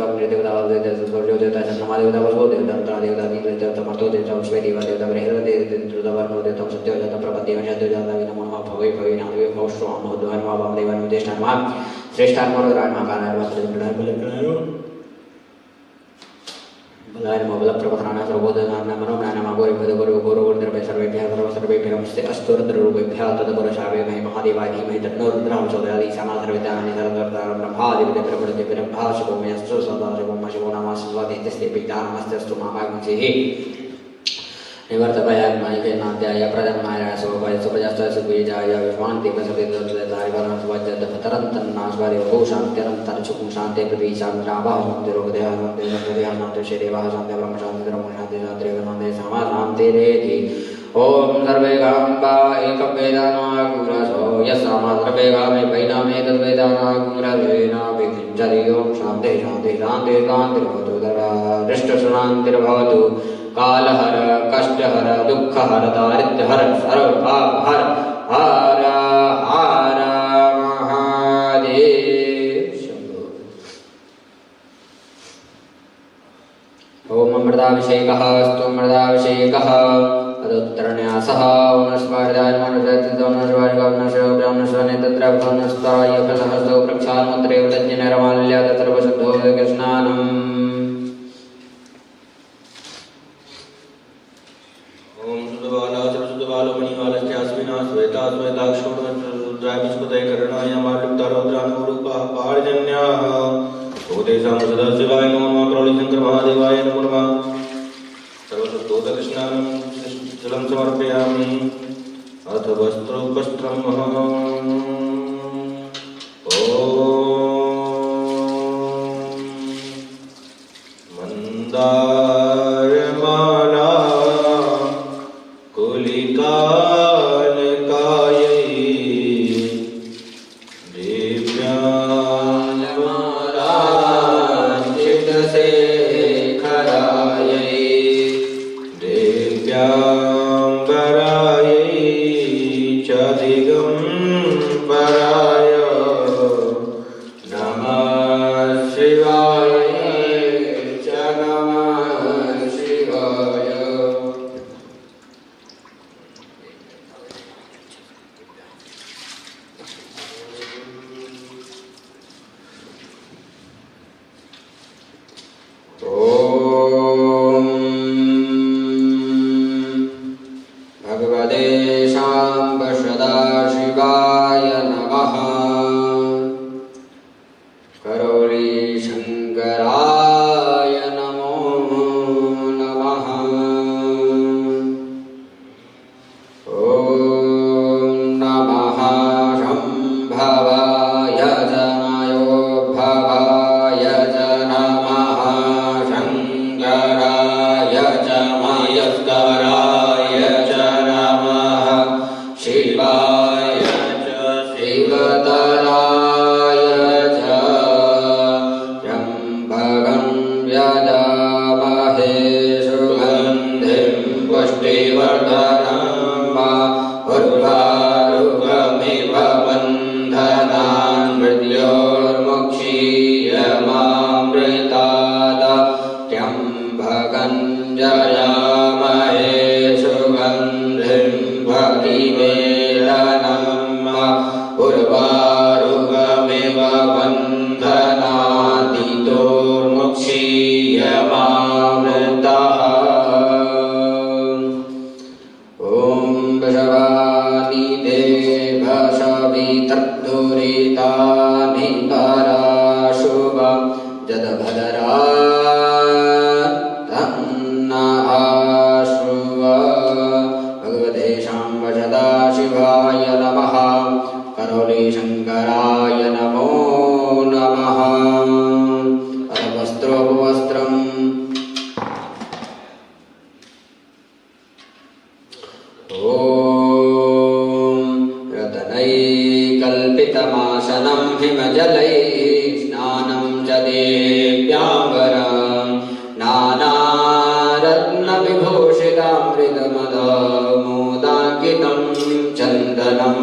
देवता अग्नि देवता वायु देवता सूर्य देवता चंद्रमा देवता वसु देवता अंतरा देवता नील देवता मर्तो देवता विश्व देवा देवता बृहद देवता वरुण देवता सत्य देवता प्रपत्ति वंश देवता नमो नमः भवे भवे नामदेव भवश्रो नमो द्वार नमः वामदेव नमो देष्टा नमः श्रेष्ठा नमो राजमा कानाय वासुदेव नमः बलकनाय बलाय नमो बल प्रपथनाय सर्वोदनाय नमो नमः गोरे पद गोरे गोरो निर्भय सर्वेभ्यः सर्वेभ्यः नमस्ते अस्तु रुद्ररूपेभ्यः तदपरशावे महि महादेवाय धीमहि तन्नो रुद्रः प्रचोदयात् ईशाना सर्वविद्यानानि सर्वतः ब्रह्मादित्य प्रभृति ब्रह्मा शिवो मे अस्तु सदा शिवो नमः शिवादित्यस्ते पितामहस्य अस्तु महाभागमसिः निवर्तभयात्माय नाद्याय प्रजन्माय सोभय सुप्रजस्तय सुबीजाय विश्वान्ति वसुदेवदाय वरनस्वज्जद फतरन्तन्नाश्वरे भूषान्त्यरन्तन सुखं शान्ते पृथ्वी शान्त्रावः शान्तिरोगदयः शान्तिर्गदयः शान्तिर्शरीरः शान्ति ब्रह्म शान्ति ब्रह्म शान्ति शान्तिरेवनान्ते समाशान्तिरेति ओम सर्वे गाम्बा एकवेदानागुरसो यस्सामा सर्वे गामे वैनामे तद्वेदानागुरवेना विकिञ्चरि ओम शान्ति शान्ति शान्ति शान्तिर्भवतु दरा दृष्टशुनान्तिर्भवतु कालहर कष्टहर दुःखहर दारिद्र्यहर सर्वपापहर हर हर महादेव शंभो। ओम अमृताभिषेकः अस्तु अमृताभिषेकः तदुत्तरन्यासः ओनस्वार्धाय मनोजयतोनस्वार्गानस्वाब्राह्मणस्वने तत्र भवनस्ताय फलहस्तो प्रक्षालमुत्रेव तज्जनरमाल्या तत्र वशुद्धो स्नानम्। ओम सुदबाला सुदबालो मणिवालस्यास्मिना श्वेता श्वेताक्षोणरुद्राय विस्पतये करणाय मालुक्तारौद्रानुरूपाः पहाड़जन्याः भूतेषां सदाशिवाय नमो नमः प्रौढशङ्कर महादेवाय नमो नमः। सर्वशुद्धोदकस्नानं जलं समर्पयामि अथ वस्त्रं मंदारमाला कुलिकालकायै दिव्याङ्गमालाञ्चितशेखरायै दिव्याम्बरायै च दिगम्बराय नमः शिवाय च नमः शिवाय। ओम भगवते शाम्ब सदाशिवाय नमः। करोली शंकराय नमो नमः। ओम नमः शंभवाय जनायो भवाय च नमः शंकराय च मयस्कराय च नमः शिवाय च शिवतराय च त्र्यम्बकं यजामहे सुगन्धिं पुष्टिवर्धनं उर्वारुकमिव बन्धनान् मृत्योर्मुक्षीयमामृतात् त्र्यम्बकं जयामहे सुगन्धिं भक्तिवेदनं उर्वारुकमिव बन्धनादितोर्मुक्षीयमामृतः। ओम वृषभानि देव सवितर्दुरितानि पराशुभं जदभदरा तन्नाशुव। भगवते शाम्ब सदाशिवाय नमः। करोली शंकराय नमो नमः। अथ वस्त्रोपवस्त्रम् ओम रत्नैकल्पितमासनं हिमजलैः स्नानं च देव्याम्बरं नानारत्नविभूषितामृतमदमोदाङ्कितं चन्दनं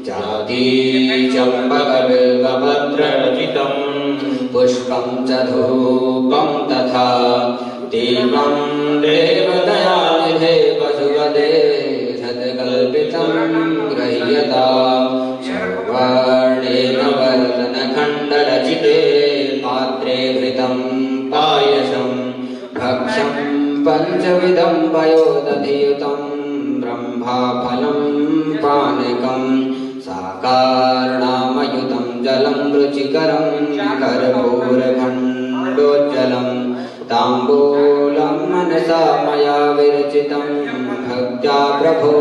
जातीचम्पकबिल्वपत्ररचितं पुष्पं च धूपं तथा दीपं देवदयानिधे पशुपते सत्कल्पितं गृह्यता सर्वर्णेन वर्तनखण्डरचिते पात्रे घृतं पायसं भक्ष्यं पञ्चविधं पयोदधियुतं ब्रह्माफलं पानकं साकारणामयुतं जलं रुचिकरं कर्पूरखण्डोज्ज्वलं ताम्बूलं मनसा मया विरचितं भक्त्या प्रभो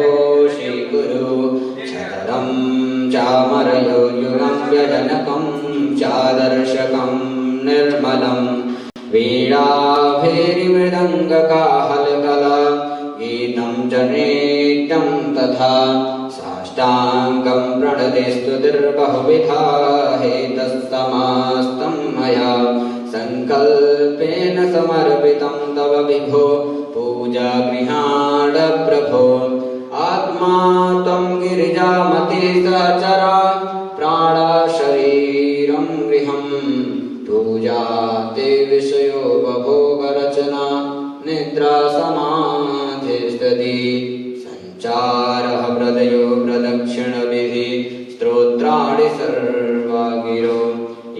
श्रीगुरु शतरं चामरयो युगं व्यजनकं चादर्शकं निर्मलं वीणाभैर्मृदङ्गकाहलकला गीतं च नृत्यं तथा साष्टाङ्गं प्रणते स्तुतिर्बहुविधा हेतस्तमास्तं मया संकल्पेन समर्पितं तव विभो पूजागृहाण प्रभो आत्मा त्वं गिरिजामते सहचरा प्राणा शरीरं गृहं पूजा ते विषयो बभोगरचना निद्रा समाधिस्तति संचारः हृदयो प्रदक्षिणभिः स्तोत्राणि सर्वा गिरो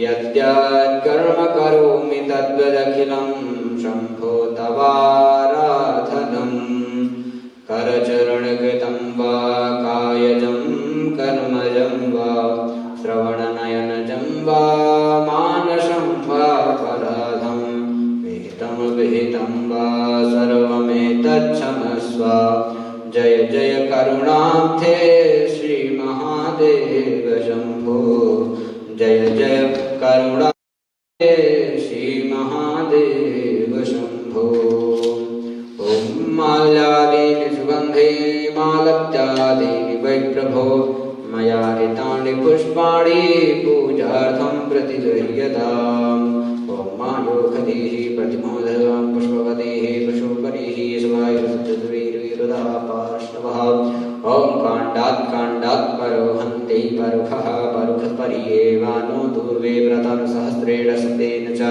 यद्यत्कर्म करोमि तद्वदखिलं शम्भो तवाराधनम् करचरणकृतं वा कायजं कर्मजं वा श्रवणनयनजं वा मानसं वा पराधं विहितं विहितं वा सर्वमेतच्छमस्व जय जय करुणाब्धे श्रीमहादेव शम्भो जय जय करुणाब्धे श्रीमहादेव शम्भो ॐ माल्यादीनि सुगन्धे मालत्यादीनि वै प्रभो मया हितानि पुष्पाणि पूजार्थं प्रतिगृह्यताम् ॐ मायोखधीः प्रतिमोदं पुष्पवतीः पशुपरीः शिवायुर्वीरुदा पार्श्वः ॐ काण्डात् काण्डात् परो हन्ति परुखः परुखपरियेवानो दूर्वे व्रतं सहस्रेण शतेन च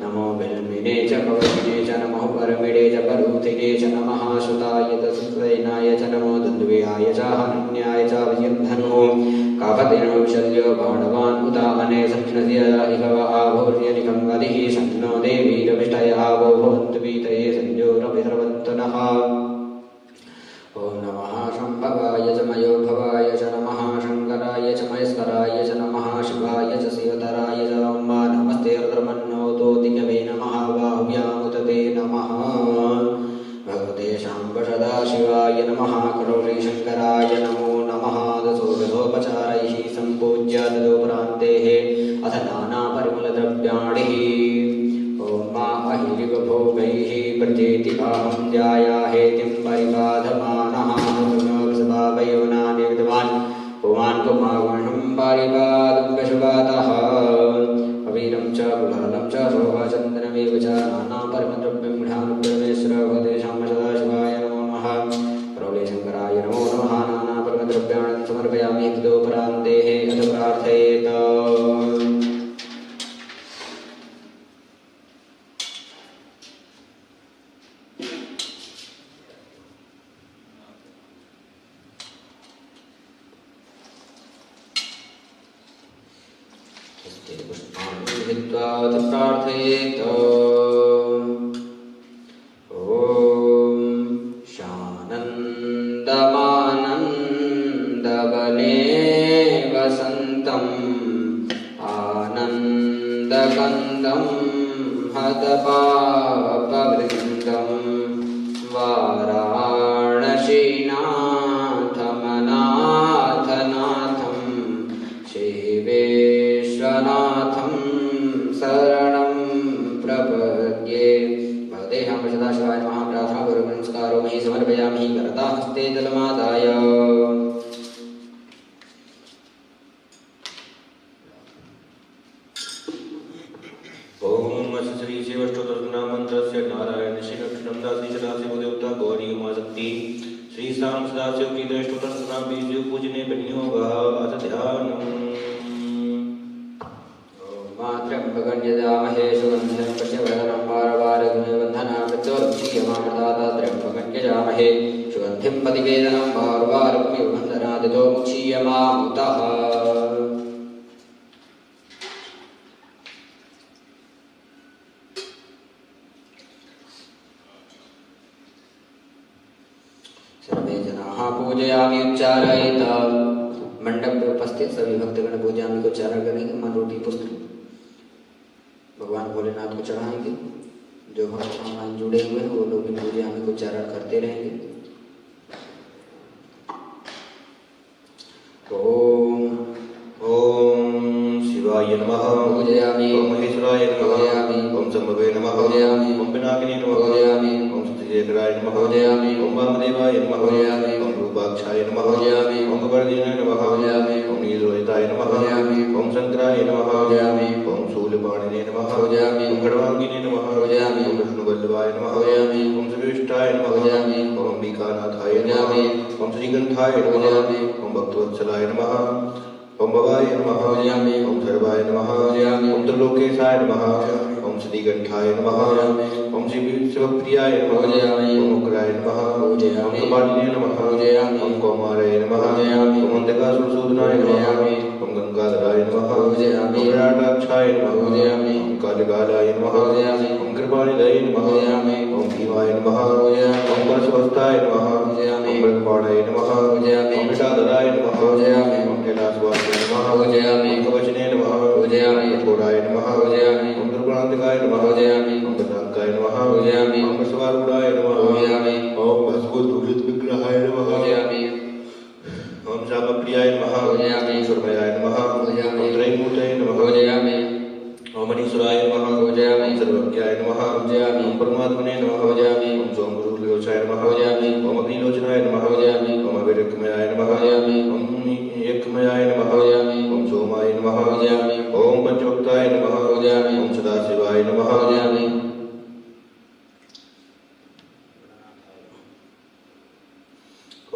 नमो बिल्मिने च पवनिने च नमो परमिणे च परूथिने च नमः सुताय च सुतैनाय च नमो दुन्द्वियाय च हनन्याय च विजन्धनो कापतिनो विशल्यो बाणवान् उदाहने सन्नस्य इह वा आभूर्यनिकं वदिः सन्नो देवीरविष्टय आवो भवन्तु पीतये संयोरभिद्रवन्तनः ॐ नमः शम्भवाय च मयोभवाय च नमः शङ्कराय च महेश्वराय च नमः शिवाय च शिवतराय च अम्बा नमस्ते रुद्रमन्नोतोतिकवे नमः बाहुव्यामुतते नमः भगवते शाम्ब सदाशिवाय नमः करोलीशङ्कराय नमो नमः दशोपचारैः सम्पूज्य तदोपरान्तेः अथ नानापरिमलद्रव्याणि ॐ मा अहिरिवभोगैः प्रजेतिकाहं ध्यायाहेतिं परिबाधमानः वृषभावयोनानि विद्वान् पुमान् कुमावणं पारिबाधं पशुपातः अवीरं च कुलालं च शोभाचन्दनमेव च नानापरिमलद्रव्यं गृहानुपरमेश्वर भगवते शाम्ब सदाशिवाय नमो नमः करोलीशङ्कराय नमो नमः नानापरिमलद्रव्याणि समर्पयामि तदोपरान्तेः अथ प्रार्थयेत प्रार्थयेत ॐ शानन्दमानन्दवने वसन्तम् आनन्दकन्दं हतपापवृन्दं वाराणसीनाथमनाथनाथं शिवेश्वनाथं शरणं प्रपद्ये भगवते शाम्ब सदाशिवाय नमः प्रार्थना गुरुनमस्कारो मयि समर्पयामि करता हस्ते जलमादाय ओम श्री शिवष्टोत्तरनामन्त्रस्य नारायण श्रीकृष्णं दासी सदाशिव देवता गौरी उमाशक्ति श्री शाम सदाशिव की दृष्टोत्तरनाम पूजने विनियोगः अथ ध्यानम् त्र्यंबकन्यजामहे सुगन्धिं पुष्यवर्धनं वारवारग्निबन्धना मृत्योर्मुक्षीयमामृतात् त्र्यंबकन्यजामहे सुगन्धिं पतिवेदनं वारवारग्निबन्धनादितो मुक्षीयमामुतः सर्वे जनाः पूजयामि उच्चारयेत मंडप पे उपस्थित सभी भक्तगण पूजयामि को उच्चारण करेंगे मन रोटी पुष्प भगवान भोलेनाथ को चढ़ाएंगे। जो भक्त ऑनलाइन जुड़े हुए हैं वो लोग भी पूजयामि को उच्चारण करते रहेंगे। ओम ओम शिवाय नमः पूजयामि ओम महेश्वराय नमः पूजयामि ओम शंभवे नमः पूजयामि ओम पिनाकिनी नमः पूजयामि ओम स्तुतिजयकराय नमः पूजयामि ओम वामदेवाय नमः पूजयामि ओम रूप विरूपाक्षाय नमः पूजयामि ओम कपर्दिने नमः पूजयामि ओम नीललोहिताय नमः पूजयामि ओम शंकराय नमः पूजयामि ओम शूलपाणिने नमः पूजयामि ओम खड्वांगिने नमः पूजयामि ओम विष्णुवल्लभाय नमः पूजयामि ओम शिवेष्टाय नमः पूजयामि ओम अंबिकानाथाय पूजयामि नमः ओम श्रीगंधाय नमः पूजयामि ओम भक्तवत्सलाय नमः ओम भवाय नमः पूजयामि ओम सर्वाय नमः पूजयामि ओम त्रिलोकेशाय नमः ओम श्रीगंठाय नमः ओम शिवप्रियाय नमः पूजयामि ओम उग्राय नमः पूजयामि ओम कपालिने नमः पूजयामि ओम कौमाराय नमः पूजयामि ओम अंधकासुरसूदनाय नमः पूजयामि ओम गंगाधराय नमः पूजयामि ओम विराटाक्षाय नमः पूजयामि ओम कालिकालाय नमः पूजयामि ओम कृपानिधये नमः पूजयामि ओम भीमाय नमः पूजयामि ओम परशुभस्ताय नमः पूजयामि ओम ब्रह्मपाणाय नमः पूजयामि ओम विषाधराय नमः पूजयामि ओम कैलासवासाय नमः पूजयामि ओम कवचने नमः पूजयामि कठोराय नमः पूजयामि ओम दुर्गुणान्तिकाय नमः पूजयामि ओम बदांकाय नमः पूजयामि ओम वसवारूढ़ाय नमः पूजयामि ओम भस्मोद्भूषित विग्रहाय नमः पूजयामि ओम शामप्रियाय नमः पूजयामि ओम सुरमयाय नमः पूजयामि ओम त्रैमूर्तये नमः पूजयामि ओम मणिसुराय नमः पूजयामि ओम सर्वज्ञाय नमः पूजयामि ओम परमात्मने नमः पूजयामि ओम सोमगुरुलोचाय नमः पूजयामि ओम अग्निलोचनाय नमः पूजयामि ओम अविरक्मयाय नमः पूजयामि ओम यक्मयाय नमः पूजयामि ओम सोमाय नमः पूजयामि ओम पंचभक्ताय नमः पूजयामि ओम सदाशिवाय नमः पूजयामि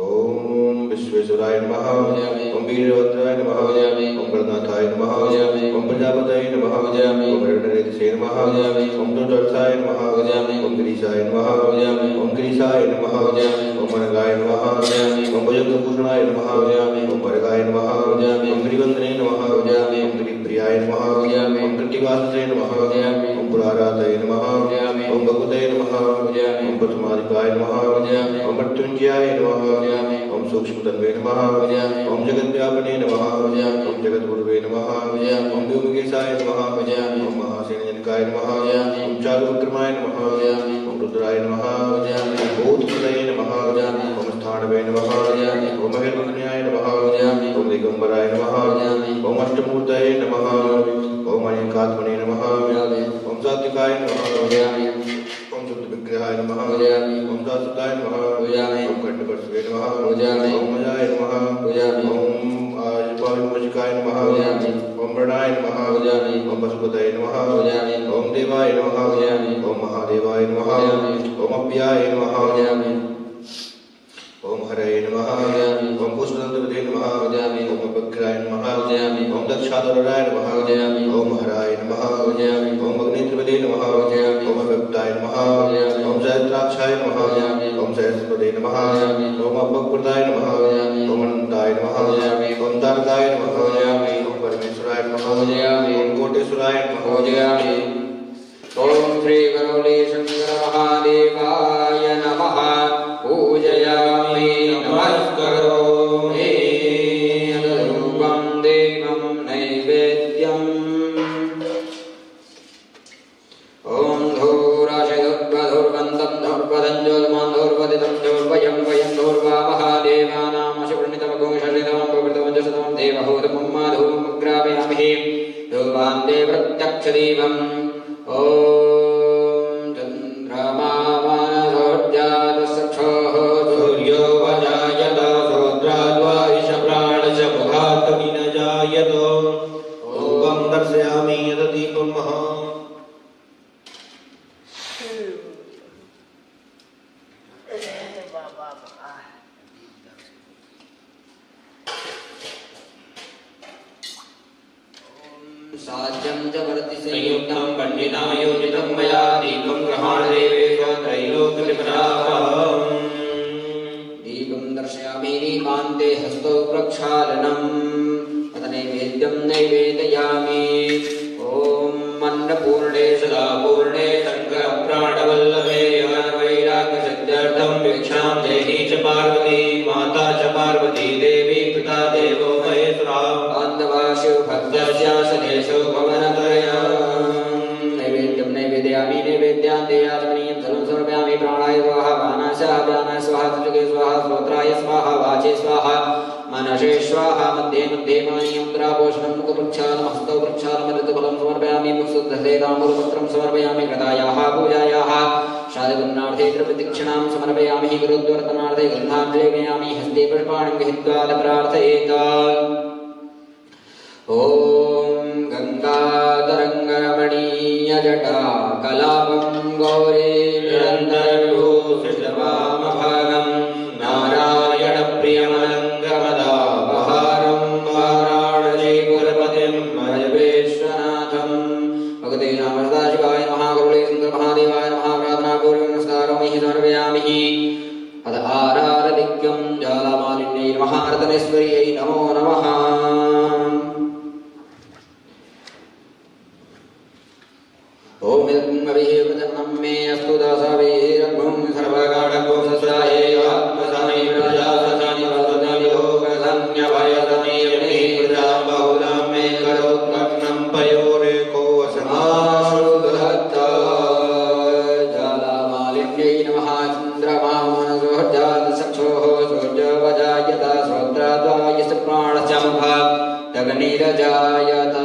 ओम विश्वेश्वराय नमः पूजयामि ओम वीरभद्राय नमः पूजयामि ओम गणनाथाय नमः पूजयामि ओम प्रजापतये नमः पूजयामि ओम हिरण्यरेतसे नमः पूजयामि ओम दुर्धर्षाय नमः पूजयामि ओम गिरीशाय नमः पूजयामि ओम गिरीशाय नमः पूजयामि ओम अनगाय नमः पूजयामि ओम भुजंगभूषणाय नमः पूजयामि ओम अरगाय नमः पूजयामि ओम गिरिवंदने नमः पूजयामि ओम गिरिप्रियाय नमः पूजयामि ओम कृत्तिवाससे नमः पूजयामि ओम पुरारातये नमः पूजयामि ओम भगवते नमः पूजयामि ओम प्रथमादिकाय नमः पूजयामि ओम मृत्युंजयाय नमः पूजयामि ओम सूक्ष्मतन्वे नमः पूजयामि ओम जगद्व्यापने नमः पूजयामि ओम जगद्गुरुवे नमः पूजयामि ओम व्योमकेशाय नमः पूजयामि ओम महासेनजनकाय नमः पूजयामि ओम चारुविक्रमाय नमः पूजयामि ओम रुद्राय नमः पूजयामि ओम भूतपतये नमः पूजयामि ओम स्थाणवे नमः पूजयामि ओम महिर्मण्याय नमः पूजयामि ओम दिगंबराय नमः पूजयामि ओम अष्टमूर्तये नमः ओम अनेकात्मने नमः पूजयामि ओम सात्विकाय नमः पूजयामि ओम शुद्धविग्रहाय नमः पूजयामि ओम सात्विकाय नमः पूजयामि ओम खंडपरशवे नमः पूजयामि ओम मजाय नमः पूजयामि ओम आयुष्पायुमजिकाय नमः पूजयामि ओम मृणाय नमः पूजयामि ओम वसुपतये नमः पूजयामि ओम देवाय नमः पूजयामि ओम महादेवाय नमः पूजयामि ओम अव्याय नमः पूजयामि ओम हरये नमः पूजयामि ओम पुष्पदन्तपते नमः पूजयामि ओम अभक्राय नमः पूजयामि ओम दक्षाधराय नमः पूजयामि ओम हराय नमः पूजयामि ओम अग्नित्रपते नमः पूजयामि ओम अभक्ताय नमः पूजयामि ओम सहस्राक्षाय नमः पूजयामि ओम सहस्रपते नमः पूजयामि ओम अभक्प्रदाय नमः पूजयामि ओम अनंताय नमः पूजयामि ओम तारकाय नमः पूजयामि ओम परमेश्वराय नमः पूजयामि ओम कोटेश्वराय नमः पूजयामि ओम श्री गौरी शंकर महादेवाय नमः पूजयामि नमस्करोमि रूपं देवं नैवेद्यम् ओम धूराशिधुर्वधुर्वन्तं धूर्वदञ्जोल्मान् धूर्वदितं धूर्वयं वयं धूर्वावः देवानामशुर्णितमगुंशलितं प्रवृतवञ्जसतं देवहूतमुं माधूमग्रापयामि धूर्वान् ते प्रत्यक्षदीपम् ॐ चन्द्रमानसोर्जातसक्षोः सूर्यो वजायत श्रोत्राद्वायुष प्राणश मुखात्मनि न जायत रूपं दर्शयामि यत् दीपं महा साज्यं च वर्ति संयुक्तं पंडिता योजितं मया दीपं ग्रहाणदेवेश त्रैलोक्यविपदापहम् दीपं दर्शयामि दीपान्ते हस्तौ प्रक्षालनम् अथ नैवेद्यं नैवेदयामि ॐ अन्नपूर्णे सदा पूर्णे शङ्करप्राणवल्लभे वैराग्यसिद्ध्यर्थं भिक्षां देहि च पार्वती माता च पार्वती देवी पिता देवो महेश्वरः बान्धवाशु भक्तस्यासनेषु भवनत्रयम् नैवेद्यं नैवेदयामि नैवेद्यान्ते आचमनीयं सर्वं समर्पयामि प्राणाय स्वाहा प्राणाशाः प्राणाय स्वाहा चुके स्वाहा श्रोत्राय स्वाहा वाचे स्वाहा मनसे स्वाहा मध्ये मध्ये पानीयं मुद्रापोषणं मुखप्रक्षालनं हस्तौ प्रक्षालनं ऋतुफलं समर्पयामि मुक्सुद्धसे ताम्बूलपत्रं समर्पयामि कृतायाः पूजायाः शादिपुन्नार्थे द्रव्यदक्षिणां समर्पयामि गुरुद्वर्तनार्थे गन्धाञ्जलिं नयामि हस्ते पुष्पाणि गृहीत्वा प्रार्थयेत ॐ गङ्गातरङ्गरमणीयजटा कलापं गौरी निरन्तरविभूषितवामभागं नारायणप्रियमलङ्गमदापहारं वाराणसीपुरपतिं भजवेश्वनाथं भगवते नाम सदाशिवाय नमः गुरुले सुन्दरमहादेवाय नमः प्रार्थनापूर्वकं नमस्कारोमि समर्पयामि अथ आरारदिक्यं ज्वालामालिन्यै नमः अर्धनेश्वर्यै नमो नमः ओम इदमभिवदनं मे अस्तु दासाभिरभुं सर्वकारणको सस्याये आत्मसानि प्रजासनि वदनानि भोगसंज्ञभयसनि प्रजां बहुलां मे करोत्कन्नं पयोरेको समाश्रुदत्ता जालामालिन्यै नमः चन्द्रमामनसोर्जातचक्षोः सूर्यवजायत श्रोत्राद्वायस्य प्राणश्चमभा तगनीरजायत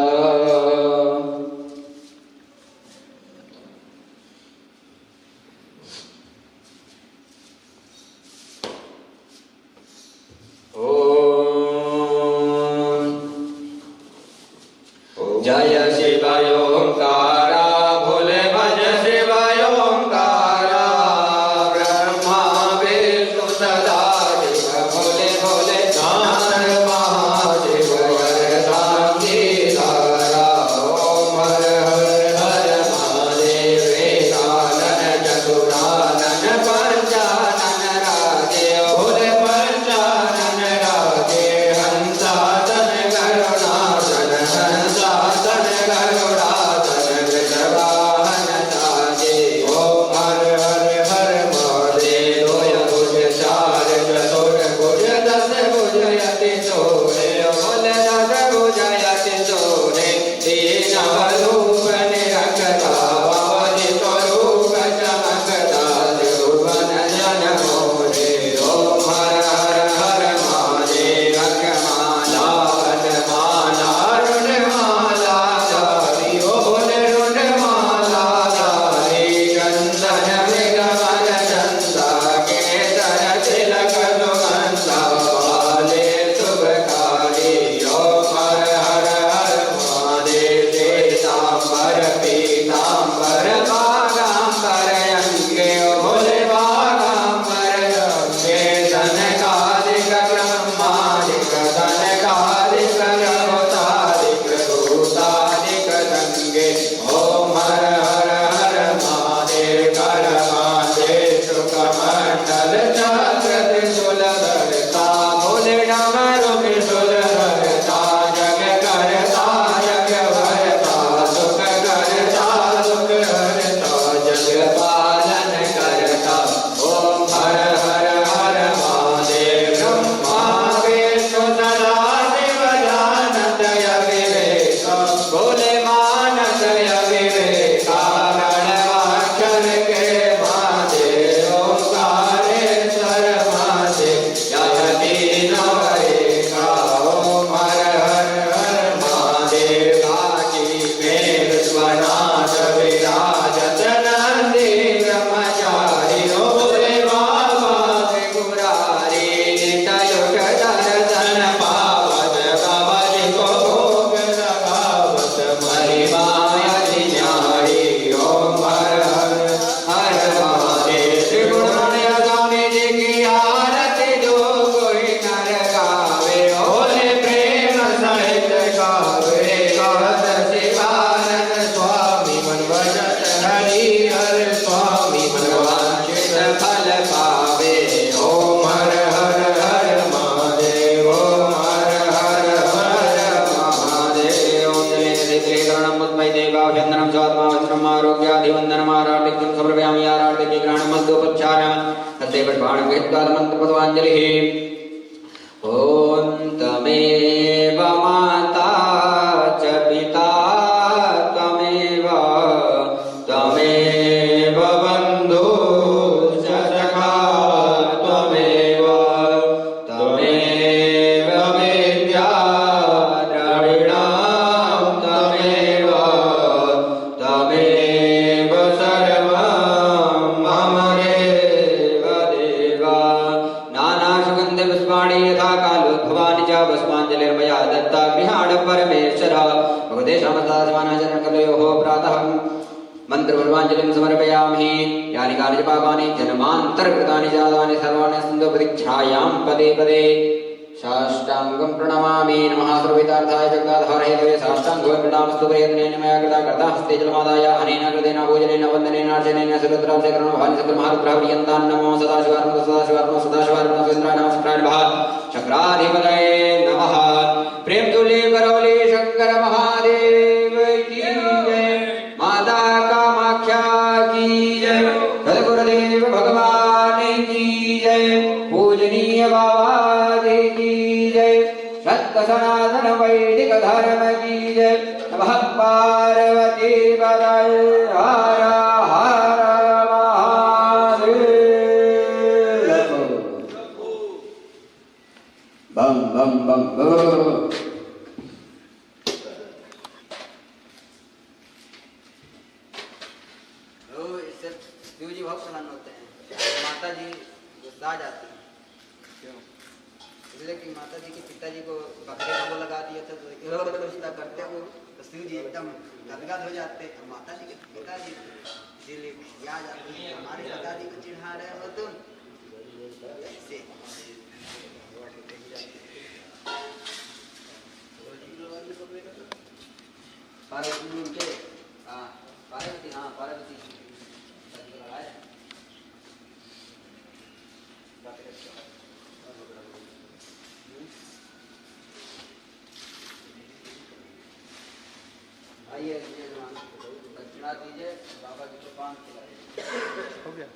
जय शिवाय ओंकारा भोले भज शिवाय ओंकारा ब्रह्मा विष्णु सदा शिव भोले भोले नारायण महादेव शांति धारा ओम हर हर हर महादेव कानन चतुरानन पंचानन राजे भोले पंचानन राजे हंसातन करुणातन हंसा ओम तमेव माता च पिता तमेव तमेव बन्धु च सखा त्वमेव तमेव विद्या द्रविणां तमेव तमेव सर्वं सर्वदेशामदासमानाचरणकलयोः प्रातः मन्त्रपुष्पाञ्जलिं समर्पयामि। यानि कानि च पापानि जन्मान्तरकृतानि जातानि सर्वाणि सन्तो प्रतीक्षायां पदे पदे साष्टांगं प्रणमामि। नमः सर्वहितार्थाय जगदाधारहेतवे साष्टांगो प्रणामस्तु प्रयत्नेन मया कृता कर्ता हस्ते जलमादाय अनेन कृतेन भोजनेन वन्दनेन अर्चनेन सकलद्रावशेखरणभानि सकलमहारुद्रः नमो सदाशिवार्पणं सदाशिवार्पणं सदाशिवार्पणं सुरेन्द्राय नमः शुक्राय नमः शक्राधिपतये नमः। प्रेम तुल्य करौली शंकर महादेव की जय। माता कामाख्या की जय। सद्गुरुदेव भगवान की जय। पूजनीय बाबा की जय। सत्य सनातन वैदिक धर्म की जय। नमः पार्वती पतये हर हर महादेव। बम बम बम बम। शिव जी बहुत प्रसन्न होते हैं, माता जी गुस्सा जाती है। क्यों? इसलिए कि माता जी के पिताजी को बकरे को लगा दिया था तो रिश्ता करते हो तो शिव जी एकदम गदगद हो जाते हैं। माता जी के पिताजी इसीलिए याद आती है हमारे पिताजी को चिढ़ा रहे हो तुम ऐसे। पार्वती उनके पार्वती हाँ पार्वती आइए दक्षिणा दीजिए बाबा जी को 5 हो गया।